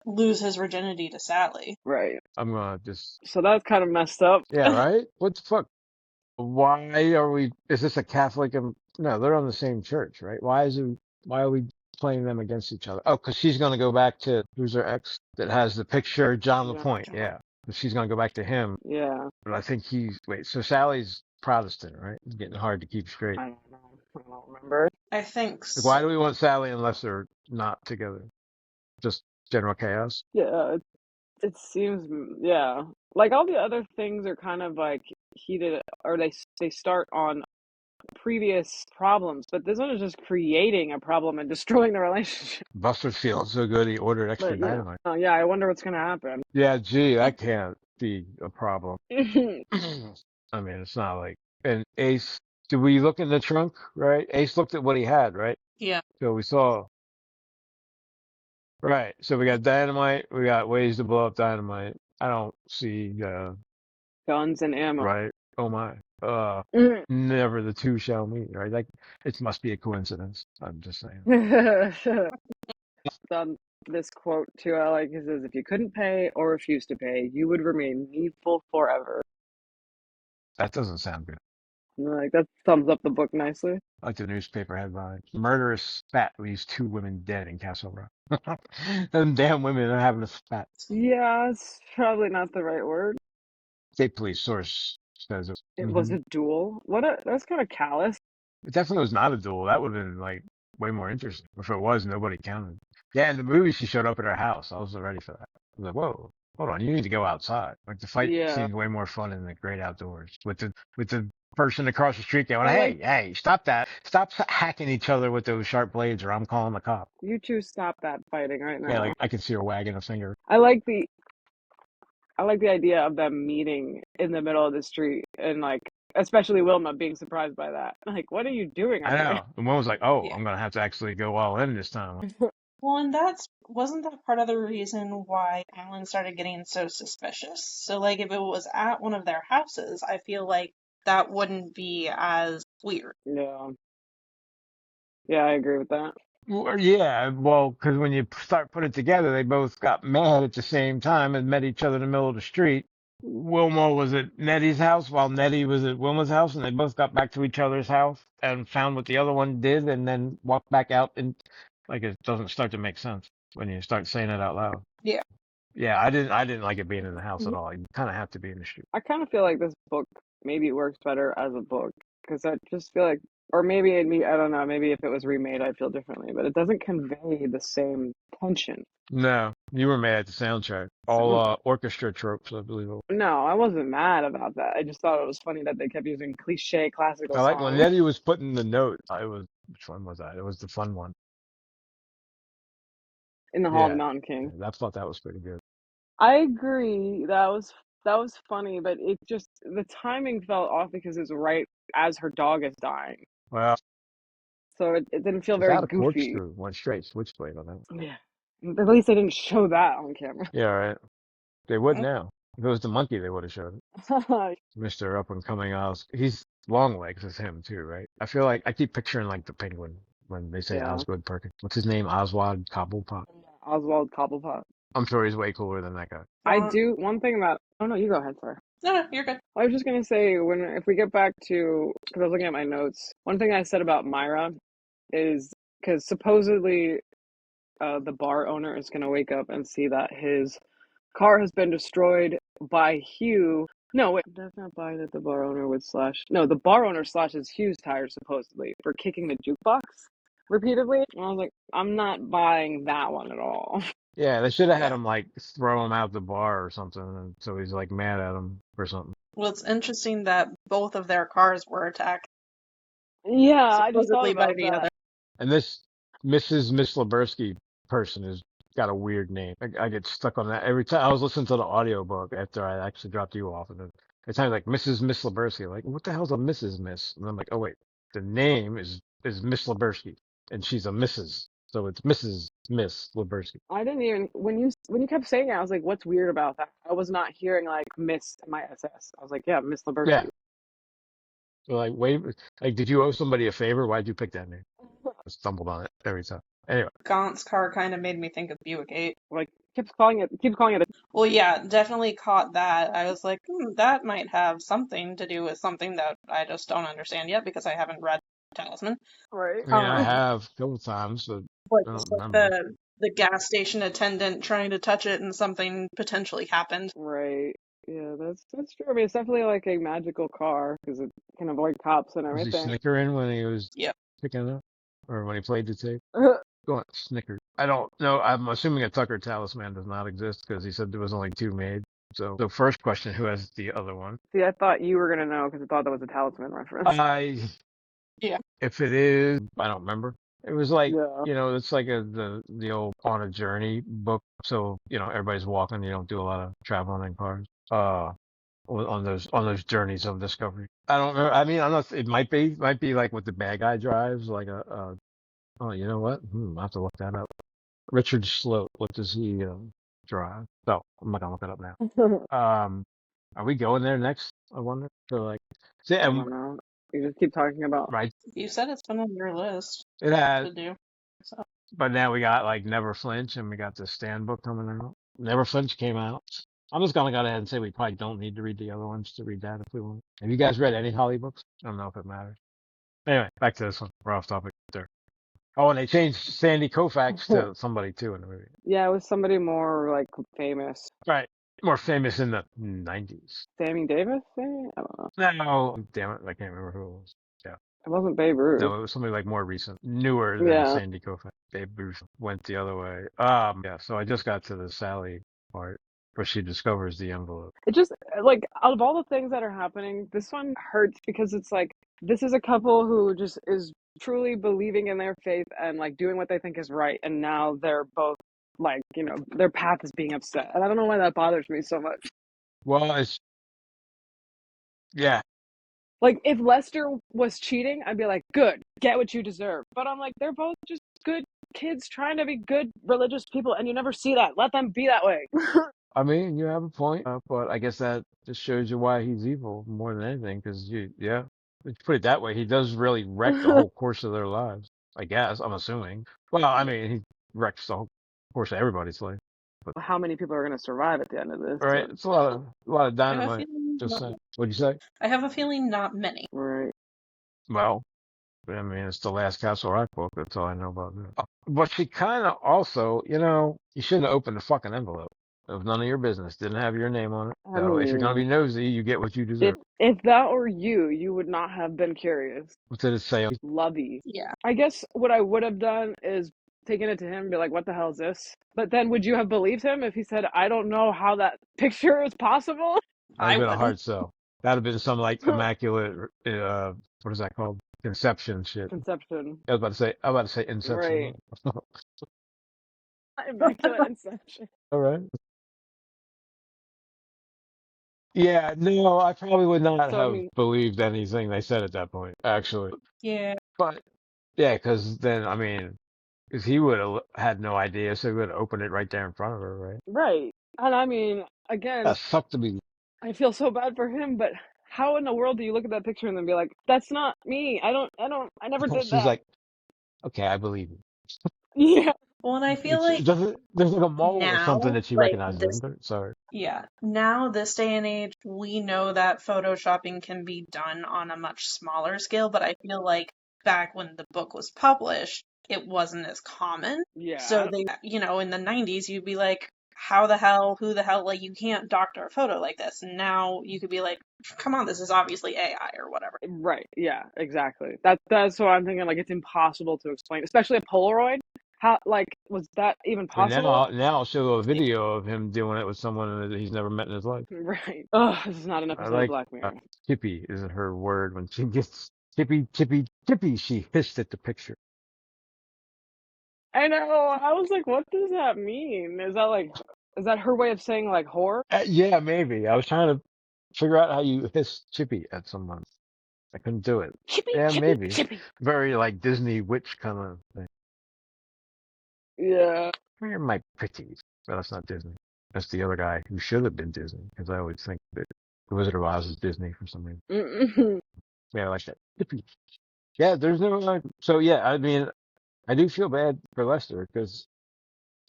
lose his virginity to Sally. Right. I'm gonna just. So that's kind of messed up. Yeah, right. What the fuck? Why are we? Is this a Catholic? No, they're on the same church, right? Why are we playing them against each other? Oh, because she's gonna go back to who's her ex that has the picture, John Yeah. LaPointe. Yeah, she's gonna go back to him. Yeah. But I think wait. So Sally's Protestant, right? It's getting hard to keep straight. I don't know. I don't remember. I think Like, why so. do we want Sally unless they're not together? Just general chaos. Yeah, it seems, yeah. Like all the other things are kind of like heated, or they start on previous problems, but this one is just creating a problem and destroying the relationship. Buster's feeling so good he ordered extra But yeah, dynamite. yeah, I wonder what's gonna happen. Yeah, gee, that can't be a problem. I mean, it's not like. And Ace, did we look in the trunk, right? Ace looked at what he had, right? Yeah. So we saw, right. So we got dynamite, we got ways to blow up dynamite. I don't see, Guns and ammo. right. Oh my. uh, Mm. never the two shall meet, right? Like, it must be a coincidence. I'm just saying. On this quote too, I like it says, "If you couldn't pay or refuse to pay, you would remain needful forever." That doesn't sound good. And, like that sums up the book nicely. Like the newspaper headline: "Murderous spat leaves two women dead in Castle Rock." Them damn women are having a spat. Yeah, it's probably not the right word. State police source says it. It was a duel. That's kind of callous. It definitely was not a duel. That would have been like way more interesting. If it was, nobody counted. Yeah, in the movie, she showed up at her house. I wasn't ready for that. I was like, whoa, hold on, you need to go outside. Like the fight Yeah, seems way more fun in the great outdoors with the person across the street going, I like hey, stop that, stop hacking each other with those sharp blades, or I'm calling the cop. you two stop that fighting right Yeah, now. like I can see her wagging a finger. I like the I like the idea of them meeting in the middle of the street and like especially Wilma being surprised by that. Like, what are you doing I out here? know. And one was like, oh, Yeah. I'm gonna have to actually go all in this time. Well, and wasn't that part of the reason why Alan started getting so suspicious? So, like, if it was at one of their houses, I feel like that wouldn't be as weird. Yeah. Yeah, I agree with that. Well, yeah, well, because when you start putting it together, they both got mad at the same time and met each other in the middle of the street. Wilma was at Nettie's house while Nettie was at Wilma's house, and they both got back to each other's house and found what the other one did, and then walked back out. And like, it doesn't start to make sense when you start saying it out loud. Yeah. Yeah, I didn't like it being in the house at all. You kind of have to be in the street. I kind of feel like this book maybe works better as a book because I just feel like, or maybe I don't know, maybe if it was remade, I'd feel differently, but it doesn't convey the same tension. No, you were mad at the soundtrack. All orchestra tropes, I believe. No, I wasn't mad about that. I just thought it was funny that they kept using cliche classical I like when songs Nettie was putting the note. I was which one was that? It was the fun one. in the Hall of the Yeah, Mountain King. I thought that was pretty good. I agree. That was funny, but it just the timing felt off because it's right as her dog is dying. Well, So it didn't feel very without a goofy. corkscrew, went straight switchblade on that. Yeah. At least they didn't show that on camera. Yeah, right. They would now. If it was the monkey, they would have showed it. Yeah, Mr. Up and Coming Oz. He's long legs as him too, right? I feel like I keep picturing like the penguin when they say Osgood Perkins. What's his name? Oswald Cobblepot. Oswald Cobblepot. I'm sure he's way cooler than that guy. I Well, do one thing that. Oh no, you go ahead, sorry. no, you're good. I was just gonna say if we get back to because I was looking at my notes. One thing I said about Myra is because supposedly the bar owner is gonna wake up and see that his car has been destroyed by Hugh. No, wait, that's not by that the bar owner would slash. No, the bar owner slashes Hugh's tires supposedly for kicking the jukebox repeatedly. And I was like, I'm not buying that one at all. Yeah, they should have had Yeah. him like throw him out the bar or something, and so he's like mad at him or something. Well, it's interesting that both of their cars were attacked, Yeah, I just thought supposedly by about the that. other. And this Mrs. Mislibersky person has got a weird name. I get stuck on that every time. I was listening to the audiobook after I actually dropped you off, and then every time like Mrs. Mislibersky, like what the hell's a Mrs. Miss? And I'm like, oh wait, the name is Miss Libersky, and she's a Mrs. So it's Mrs. Miss Libersky. I didn't even when you kept saying it, I was like, "What's weird about that?" I was not hearing like Miss my SS. I was like, "Yeah, Miss Yeah. Libersky." So like, wait, like, did you owe somebody a favor? Why'd you pick that name? I stumbled on it every time. Anyway, Gaunt's car kind of made me think of Buick 8. Like keeps calling it. Well, yeah, definitely caught that. I was like, that might have something to do with something that I just don't understand yet because I haven't read Talisman. Right. I mean, I Um, have a couple times, but but I don't just like remember. the gas station attendant trying to touch it and something potentially happened. Right. Yeah, that's true. I mean, it's definitely like a magical car because it can avoid cops and Was he everything. snickering when he was Yep. picking it up, or when he played the tape? Go on, snickered. I don't know. I'm assuming a Tucker Talisman does not exist because he said there was only two made. So the first question, who has the other one? See, I thought you were gonna know because I thought that was a talisman reference. I, Yeah. if it is, I don't remember. It was like, Yeah. it's like the old On a Journey book. So, everybody's walking. You don't do a lot of traveling in cars. On those journeys of discovery. I don't know. I mean, I'm not. It might be like what the bad guy drives, like oh, you know what? I have to look that up. Richard Sloat. What does he drive? No, I'm not gonna look it up now. Are we going there next? I wonder. So like, see, I don't know. You just keep talking about. right, You said it's been on your list it has, to do. So but now we got like Never Flinch, and we got the Stand book coming out. Never Flinch came out. I'm just gonna go ahead and say we probably don't need to read the other ones to read that if we want. Have you guys read any Holly books? I don't know if it matters. Anyway, back to this one. We're off topic there. Oh, and they changed Sandy Koufax to somebody too in the movie. Yeah, it was somebody more like famous. Right. More famous in the 90s. Sammy Davis, maybe? I don't know. No, damn it, I can't remember who it was. Yeah. It wasn't Babe Ruth. No, it was somebody like more recent, newer than Yeah. Sandy Koufax. Babe Ruth went the other way. Yeah, so I just got to the Sally part where she discovers the envelope. It just, like, out of all the things that are happening, this one hurts because it's like, this is a couple who just is truly believing in their faith and, like, doing what they think is right. And now they're both, like, you know, their path is being upset. And I don't know why that bothers me so much. Well, yeah, Like, if Lester was cheating, I'd be like, good, get what you deserve. But I'm like, they're both just good kids trying to be good religious people, and you never see that. Let them be that way. I mean, you have a point, but I guess that just shows you why he's evil more than anything, because yeah, if you put it that way, he does really wreck the whole course of their lives. I guess, I'm assuming. Well, I mean, he wrecks the whole course of everybody's life. But How many people are going to survive at the end of this? right, it's a lot of I have a dynamite. feeling. Just saying. What'd you say? I have a feeling not many. Right. Well, I mean, it's the last Castle Rock book. That's all I know about that. But she kind of also, you shouldn't have opened the fucking envelope. It was none of your business. Didn't have your name on it. I So if you're gonna be mean, nosy, you get what you if deserve. if that were you, you would not have been curious. What did it say? Lovey. Yeah. I guess what I would have done is taken it to him and be like, what the hell is this? But then would you have believed him if he said, I don't know how that picture is possible? That'd I have been a wouldn't. hard sell. That'd have been some like immaculate, what is that called? Conception shit. Conception. I was about to say Inception. Right. Immaculate Inception. All right. Yeah, no, I probably would not So, I have mean, believed anything they said at that point, actually. Yeah. But yeah, because then, I mean, because he would have had no idea, so he would have opened it right there in front of her, right? right. And I mean, again, That sucked to be. I feel so bad for him, but how in the world do you look at that picture and then be like, that's not me. I never did She's that. like, okay, I believe you. Yeah. Well, and I feel It's like there's like a mole or something now, that she like recognizes, this, isn't there? Sorry. yeah, now this day and age, we know that photoshopping can be done on a much smaller scale, but I feel like back when the book was published, it wasn't as common. Yeah. So they, in the 90s, you'd be like, how the hell, who the hell, like, you can't doctor a photo like this. And now you could be like, come on, this is obviously AI or whatever. Right. Yeah, exactly. That's what I'm thinking. Like, it's impossible to explain, especially a Polaroid. How, like, was that even I mean, possible? now I'll show a video of him doing it with someone that he's never met in his life. Right. Oh, this is not an I episode of like Black Mirror. Tippy is her word when she gets Tippy. She hissed at the picture. I know. I was like, what does that mean? Is that her way of saying like whore? Yeah, maybe. I was trying to figure out how you hiss Chippy at someone. I couldn't do it. Chippy, Yeah, chippy, maybe. chippy. Very like Disney witch kind of thing. Yeah. Where are my pretties? But that's not Disney. That's the other guy who should have been Disney, because I always think that The Wizard of Oz is Disney for some reason. Mm-mm. Yeah, I like that. Chippy. Yeah, there's no. So yeah, I mean, I do feel bad for Lester because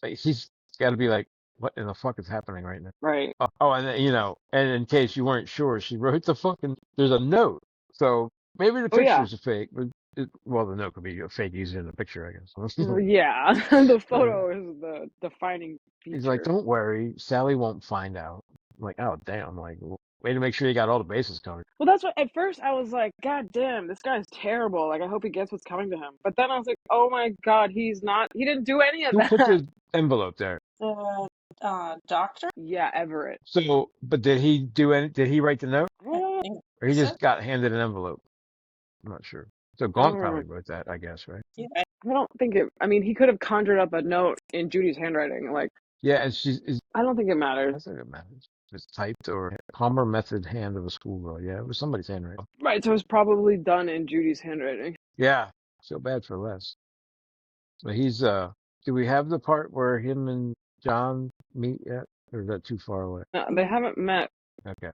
he's got to be like, what in the fuck is happening right now? Right. Oh, and then, and in case you weren't sure, she wrote there's a note. So maybe the Oh yeah. picture's a fake, but well, the note could be a fake easier than the picture, I guess. Yeah. The photo is the defining He's like, feature. don't worry, Sally won't find out. I'm like, oh, damn, like, way to make sure you got all the bases covered. Well, that's what at first I was like, God damn, this guy's terrible. Like, I hope he gets what's coming to him. But then I was like, oh my God, he didn't do any of Who put that. the envelope there? The doctor? Yeah, Everett. So, but did he write the note? I I think Or he so. just got handed an envelope? I'm not sure. So don't Gaunt remember. probably wrote that, I guess, right? Yeah, I don't think it. I mean, he could have conjured up a note in Judy's handwriting. Like, Yeah, and I don't think it I matters. think it matters. It's typed or Palmer method hand of a schoolgirl. Yeah, it was somebody's handwriting. Right, so it's probably done in Judy's handwriting. Yeah, feel bad for Les. But do we have the part where him and John meet yet? Or is that too far away? No, they haven't met. Okay.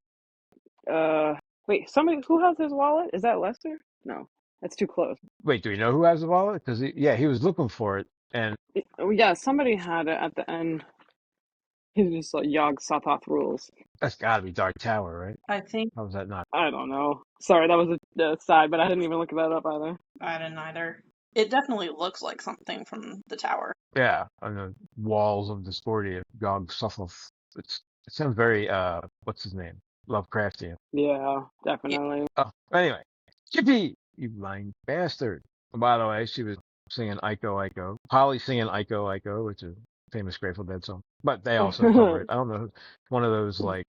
Uh, wait, somebody who has his wallet? Is that Lester? No, that's too close. Wait, do we know who has the wallet? Because yeah, he was looking for it, and Oh, yeah, somebody had it at the end. He's just like Yog Sothoth rules. that's got to be Dark Tower, right? I think How was that not? I don't know. Sorry, that was a side, but I didn't even look that up either. I didn't either. It definitely looks like something from the tower. Yeah, on the walls of Discordia, Gog Suffolk. It sounds very what's his name? Lovecraftian. Yeah, Yeah. definitely. Oh, anyway, Chippy, you lying bastard. And by the way, she was singing Ico Ico. Polly singing Ico Ico, which is a famous Grateful Dead song. But they also cover it. I don't know, one of those like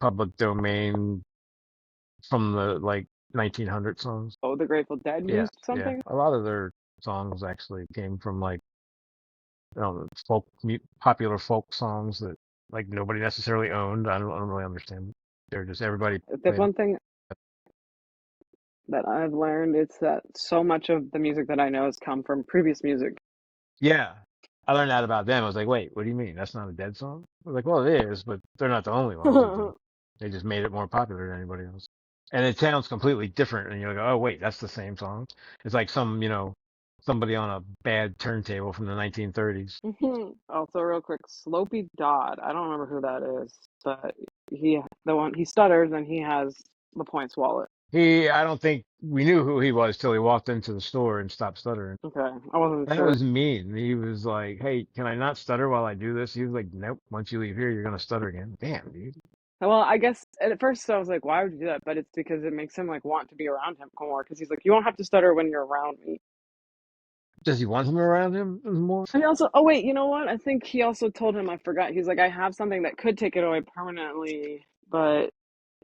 public domain from the like 1900 songs. Oh, the Grateful Dead Yeah, used yeah. something? A lot of their songs actually came from like folk, popular folk songs that like nobody necessarily owned. I don't really understand. They're just everybody If there's played. one thing that I've learned, it's that so much of the music that I know has come from previous music. Yeah, I learned that about them. I was like, wait, what do you mean? That's not a Dead song? I was like, well, it is, but they're not the only ones who did it. They just made it more popular than anybody else. And it sounds completely different. And you're like, oh, wait, that's the same song. It's like somebody on a bad turntable from the 1930s. Also, real quick, Slopey Dodd. I don't remember who that is, but he stutters and he has the points wallet. I don't think we knew who he was till he walked into the store and stopped stuttering. Okay, I wasn't That sure. was mean. He was like, hey, can I not stutter while I do this? He was like, nope, once you leave here, you're going to stutter again. Damn, dude. Well, I guess at first I was like, why would you do that? But it's because it makes him like want to be around him more because he's like, you won't have to stutter when you're around me. Does he want him around him more? And he also, oh wait, you know what? I think he also told him, I forgot. He's like, I have something that could take it away permanently, but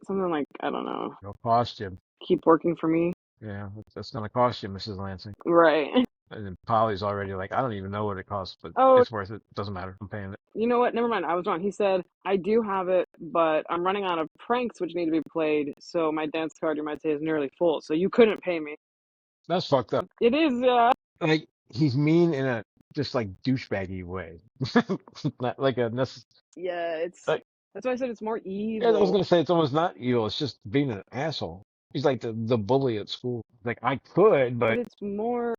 something like, I don't know, It'll cost you. keep working for me. Yeah, that's going to cost you, Mrs. Lansing. Right. And then Polly's already like, I don't even know what it costs, but Oh, it's worth it. Doesn't matter. I'm paying it. you know what? Never mind. I was wrong. He said, I do have it, but I'm running out of pranks which need to be played, so my dance card, you might say, is nearly full, so you couldn't pay me. That's fucked up. It is, Like, he's mean in a just like douchebaggy way. Not like a yeah, like, that's why I said it's more yeah, I was evil. gonna say it's almost not evil. It's just being an asshole. He's like the bully at school. Like I could, But but it's more,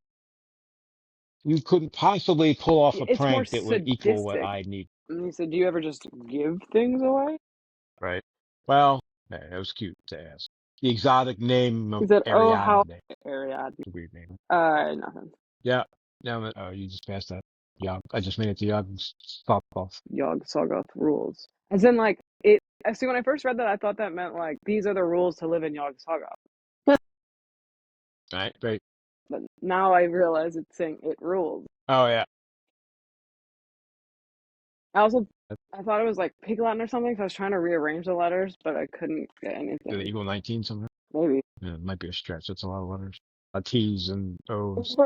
you couldn't possibly pull off a it's more prank that would equal what sadistic. I need. And he said, do you ever just give things away? Right. Well, yeah, it was cute to ask. The exotic name He of said, oh, how, Ariadne. Ariadne. Weird name. Nothing. Yeah. Yeah. Oh, you just passed that. Yeah. I just made it to Yog's stop off. Yog Sothoth rules. As in, like, I see when I first read that, I thought that meant, like, these are the rules to live in Yog Sothoth. Right. Great. But now I realize it's saying it rules. Oh yeah. I also, I thought it was, like, Pig Latin or something, so I was trying to rearrange the letters, but I couldn't get Did it anything. equal 19 something? Maybe. Yeah, it might be a stretch. That's a lot of letters. T's and O's.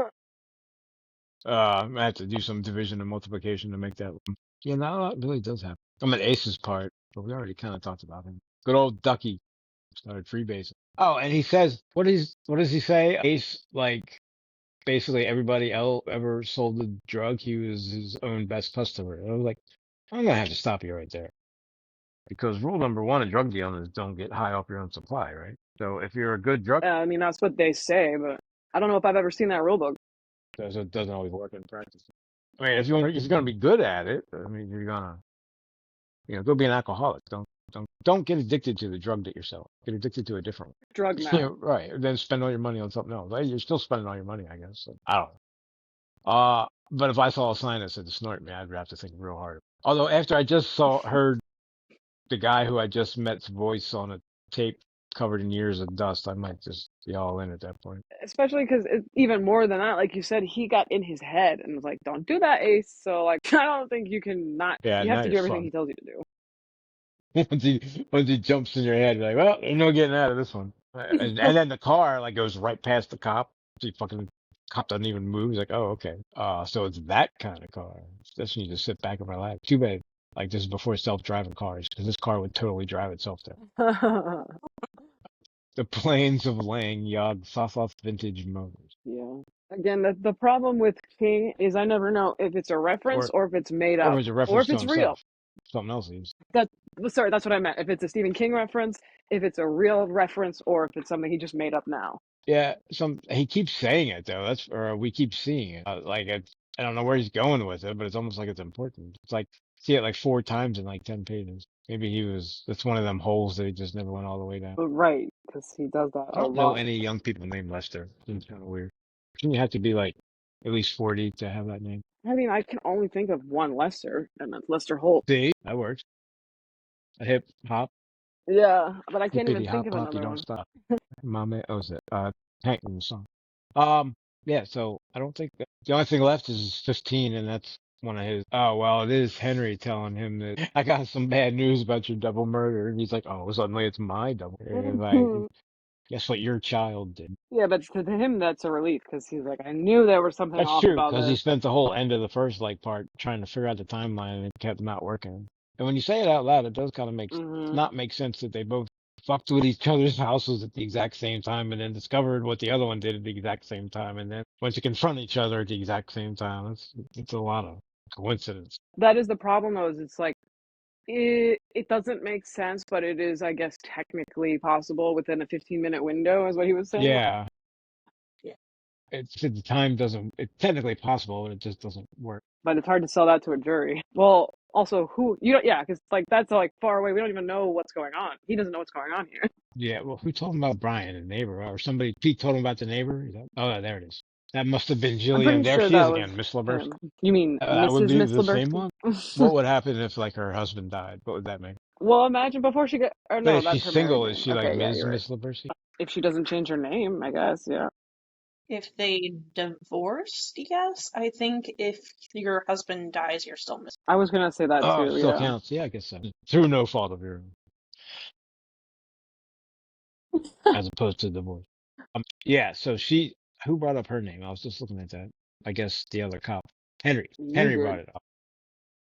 I have to do some division and multiplication to make that one. Yeah, not a lot really does happen. I'm at Ace's part, but we already kind of talked about him. Good old Ducky started freebasing. Oh, and he says, what does he say? Ace, like, basically everybody else ever sold the drug, he was his own best customer. And I was like, I'm gonna have to stop you right there. Because rule number one in drug dealing is don't get high off your own supply, right? So if you're a good drug, I mean, that's what they say, but I don't know if I've ever seen that rule book. it doesn't always work in practice. I mean, if you're gonna be good at it, I mean, you're gonna, go be an alcoholic. Don't get addicted to the drug that you're selling. Get addicted to a different Drug one. meth. Right. Then spend all your money on something else. You're still spending all your money, I guess. So, I don't know. But if I saw a sign that said to snort me, I'd have to think real hard. Although after I just heard the guy who I just met's voice on a tape covered in years of dust, I might just be all in at that point. Especially because even more than that, like you said, he got in his head and was like, don't do that, Ace. So, like, I don't think you can not, Yeah, you have now to you're do everything fucked. he tells you to do. Once he jumps in your head, you're like, well, there's no getting out of this one. And then the car like goes right past the cop. The fucking cop doesn't even move. He's like, oh, okay. So it's that kind of car. This you just sit back in my lap. Too bad. Like this is before self-driving cars, because this car would totally drive itself there. The plains of Lang Yog Sothoth Vintage Motors. Yeah. Again, the problem with King is I never know if it's a reference Or or if it's made or up was it a or reference if to it's real. himself? something else he was. That sorry, that's what I meant. If it's a Stephen King reference, if it's a real reference, or if it's something he just made up now. Yeah, he keeps saying it though. Or we keep seeing it. I don't know where he's going with it, but it's almost like it's important. It's like see it like 4 times in like 10 pages. Maybe that's one of them holes that he just never went all the way down. But right, because he does that I a don't know lot. any young people named Lester. It's kind of weird. Shouldn't you have to be like at least 40 to have that name? I mean, I can only think of one Lester, and that's Lester Holt. See, that works. A hip hop, Yeah, but I can't even hippity think hop of hop, you another don't one. stop. Mama, oh, was it? Hank in the song. Yeah. So I don't think the only thing left is 15, and that's one of his. Oh well, it is Henry telling him that I got some bad news about your double murder, and he's like, oh, suddenly it's my double. And like, guess what your child did. Yeah, but to him that's a relief because he's like, I knew there was something That's off true, about because he this. spent the whole end of the first like part trying to figure out the timeline, and it kept not working. And when you say it out loud, it does kind of Hmm not make sense that they both fucked with each other's houses at the exact same time, and then discovered what the other one did at the exact same time, and then went to confront each other at the exact same time. It's a lot of coincidence. That is the problem, though. Is it's like it doesn't make sense, but it is, I guess, technically possible within a 15-minute window, is what he was saying. Yeah, it's the time doesn't. It's technically possible, but it just doesn't work. But it's hard to sell that to a jury. Well, also, who you don't, yeah, because like that's like far away. We don't even know what's going on. He doesn't know what's going on here. Yeah, well, who told him about Brian, the neighbor, or somebody? Pete told him about the neighbor. Oh, there it is. That must have been I'm Jillian. pretty There sure she that is was again, Miss Leberski. him. You mean That would Mrs. be Miss the same Libersky? one. What would happen if like her husband died? What would that make? Well, imagine before she got, or But no, if that's she's her married single, is name. she like Okay, yeah, Ms. you're right. Miss Leberski? If she doesn't change her name, I guess, yeah. If they divorced, yes. I think if your husband dies, you're still missing. I was gonna say that Oh, it too, still yeah. counts. Yeah, I guess so. Through no fault of your own, as opposed to divorce. Yeah. So who brought up her name? I was just looking at that. I guess the other cop, Henry. You Henry did. brought it up.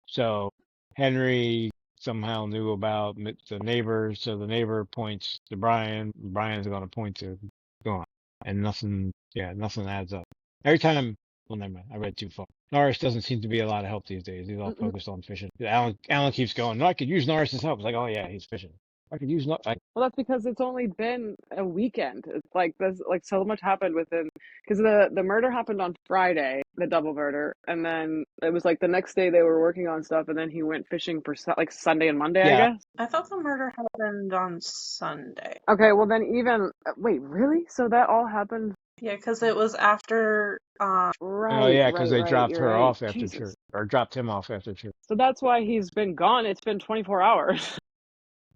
So Henry somehow knew about the neighbor, so the neighbor points to Brian. Brian's going to point to go on, and nothing. Yeah, nothing adds up. Every time. Well, never mind. I read too far. Norris doesn't seem to be a lot of help these days. He's all Mm-mm. focused on fishing. Alan keeps going. No, I could use Norris's help. It's like, oh yeah, he's fishing. I could use Well, that's because it's only been a weekend. It's like there's like so much happened within because the murder happened on Friday, the double murder, and then it was like the next day they were working on stuff, and then he went fishing for like Sunday and Monday, I yeah. guess. I thought the murder happened on Sunday. Okay, well then even wait, really? So that all happened? Yeah, because it was after. Oh Right, yeah, because right, they right. dropped You're her right. off after church, Jesus. or dropped him off after church. So that's why he's been gone. It's been 24 hours.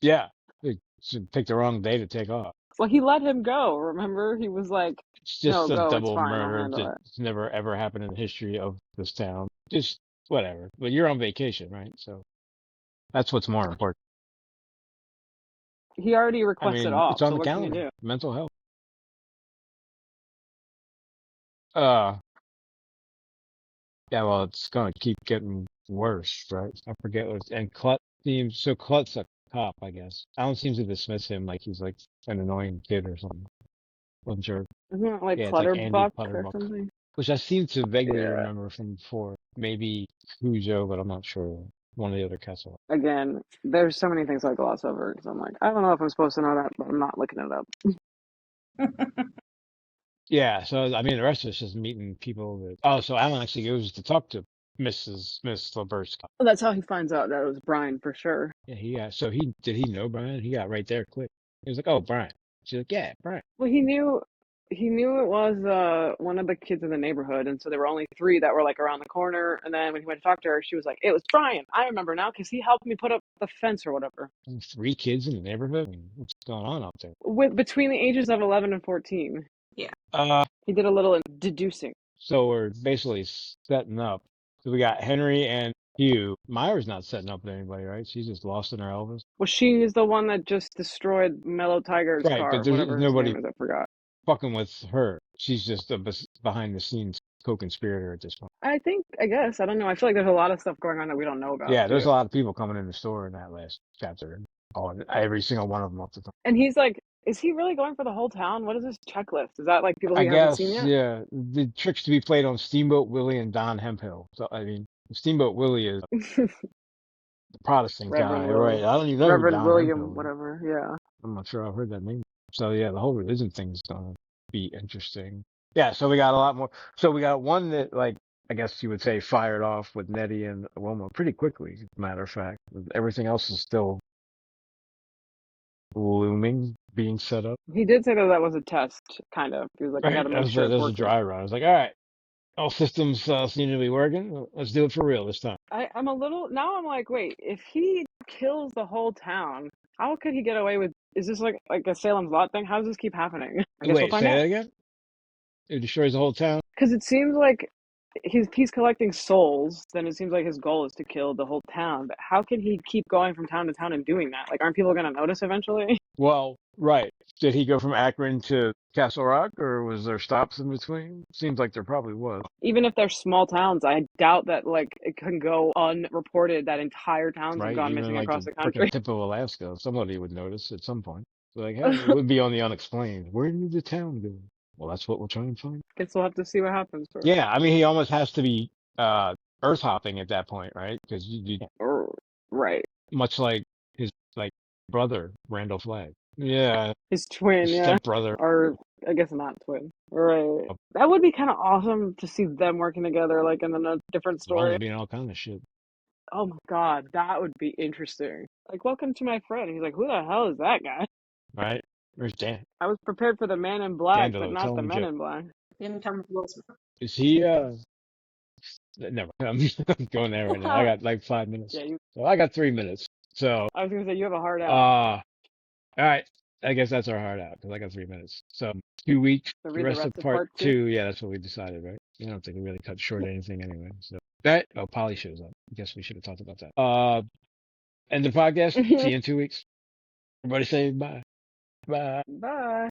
Yeah, they picked the wrong day to take off. Well, he let him go. Remember, he was like, It's "No, just a go. It's double fine. I'll murder handle it." that's never ever happened in the history of this town. Just whatever. But you're on vacation, right? So that's what's more important. He already I requested mean, it's off. on So the what can you calendar. do? Mental health. Uh, yeah. Well, it's gonna keep getting worse, right? I forget what. And Clut seems so. Clut's a cop, I guess. Alan seems to dismiss him like he's like an annoying kid or something. Wasn't sure. Isn't it like Yeah, it's like Andy Clutterbuck or Clutterbuck, something? which I seem to vaguely Yeah. remember from before. Maybe Cujo, but I'm not sure. One of the other cats. Again, there's so many things I gloss over because I'm like, I don't know if I'm supposed to know that, but I'm not looking it up. Yeah, so I mean, the rest of it's just meeting people that. Oh, so Alan actually goes to talk to Miss Leberska. Well, that's how he finds out that it was Brian for sure. Yeah, so he did he know Brian? He got right there quick. He was like, "Oh, Brian." She's like, "Yeah, Brian." Well, he knew it was one of the kids in the neighborhood, and so there were only three that were like around the corner. And then when he went to talk to her, she was like, "It was Brian. I remember now because he helped me put up the fence or whatever." And 3 kids in the neighborhood. I mean, what's going on out there? With between the ages of 11 and 14, Yeah. he did a little deducing. So we're basically setting up. So we got Henry and Hugh. Myra's not setting up with anybody, right? She's just lost in her Elvis. Well, she is the one that just destroyed Mellow Tiger's Right, but car, there's whatever his name nobody is. I forgot. fucking with her. She's just a behind the scenes co-conspirator at this point. I guess. I don't know. I feel like there's a lot of stuff going on that we don't know about, Yeah, there's too. a lot of people coming in the store in that last chapter. Oh, every single one of them up to time. And he's like, is he really going for the whole town? What is this checklist? Is that like people I he hasn't seen guess, yet? yeah, the tricks to be played on Steamboat Willie and Don Hemphill. So, I mean, Steamboat Willie is the Protestant Reverend guy, right? Will, I don't even know who Reverend John William, Hemphill is. whatever. Yeah. I'm not sure I've heard that name. So yeah, the whole religion thing's gonna be interesting. Yeah, so we got a lot more. So we got one that, like, I guess you would say fired off with Nettie and Wilma pretty quickly, as a matter of fact. Everything else is still looming, being set up. He did say that that was a test, kind of. He was like, I got Right, to make sure that it's was a working. dry run. I was like, all right, all systems seem to be working. Let's do it for real this time. I'm a little now. I'm like, wait, if he kills the whole town, how could he get away with? Is this like a Salem's Lot thing? How does this keep happening? I guess we'll Wait, find say out. that again? It destroys the whole town? Because it seems like he's collecting souls. Then it seems like his goal is to kill the whole town. But how can he keep going from town to town and doing that? Like, aren't people gonna notice eventually? Well, right. Did he go from Akron to Castle Rock, or was there stops in between? Seems like there probably was. Even if they're small towns, I doubt that like it can go unreported that entire towns have Right? gone Even missing like across the the freaking country. tip of Alaska, somebody would notice at some point. So like, hey, it would be on the unexplained. Where did the town go? Well, that's what we'll try and find. Guess we'll have to see what happens first. Yeah, I mean, he almost has to be earth hopping at that point, right? Because you Right. much like his like brother Randall Flagg. Yeah, His twin, his yeah. stepbrother. Or I guess not twin. Right. That would be kind of awesome to see them working together, like in a different Wrong story. being all kind of shit, Oh my God, that would be interesting. Like, welcome to my friend. He's like, who the hell is that guy? right? Where's I was prepared for the Man in Black, but D'Angelo? not Tell the him, Men Joe. in Black. Didn't come with Will Smith. Is he? Never. I'm going there right now. I got like 5 minutes. Yeah, you. So I got 3 minutes. So, I was gonna say you have a hard out. all right. I guess that's our hard out because I got 3 minutes. So 2 weeks. So The read the rest of rest of part part two. two. Yeah, that's what we decided, right? You don't think we really cut short anything anyway. So that. Oh, Polly shows up. I guess we should have talked about that. End the podcast. See you in 2 weeks. Everybody say bye. Bye. Bye.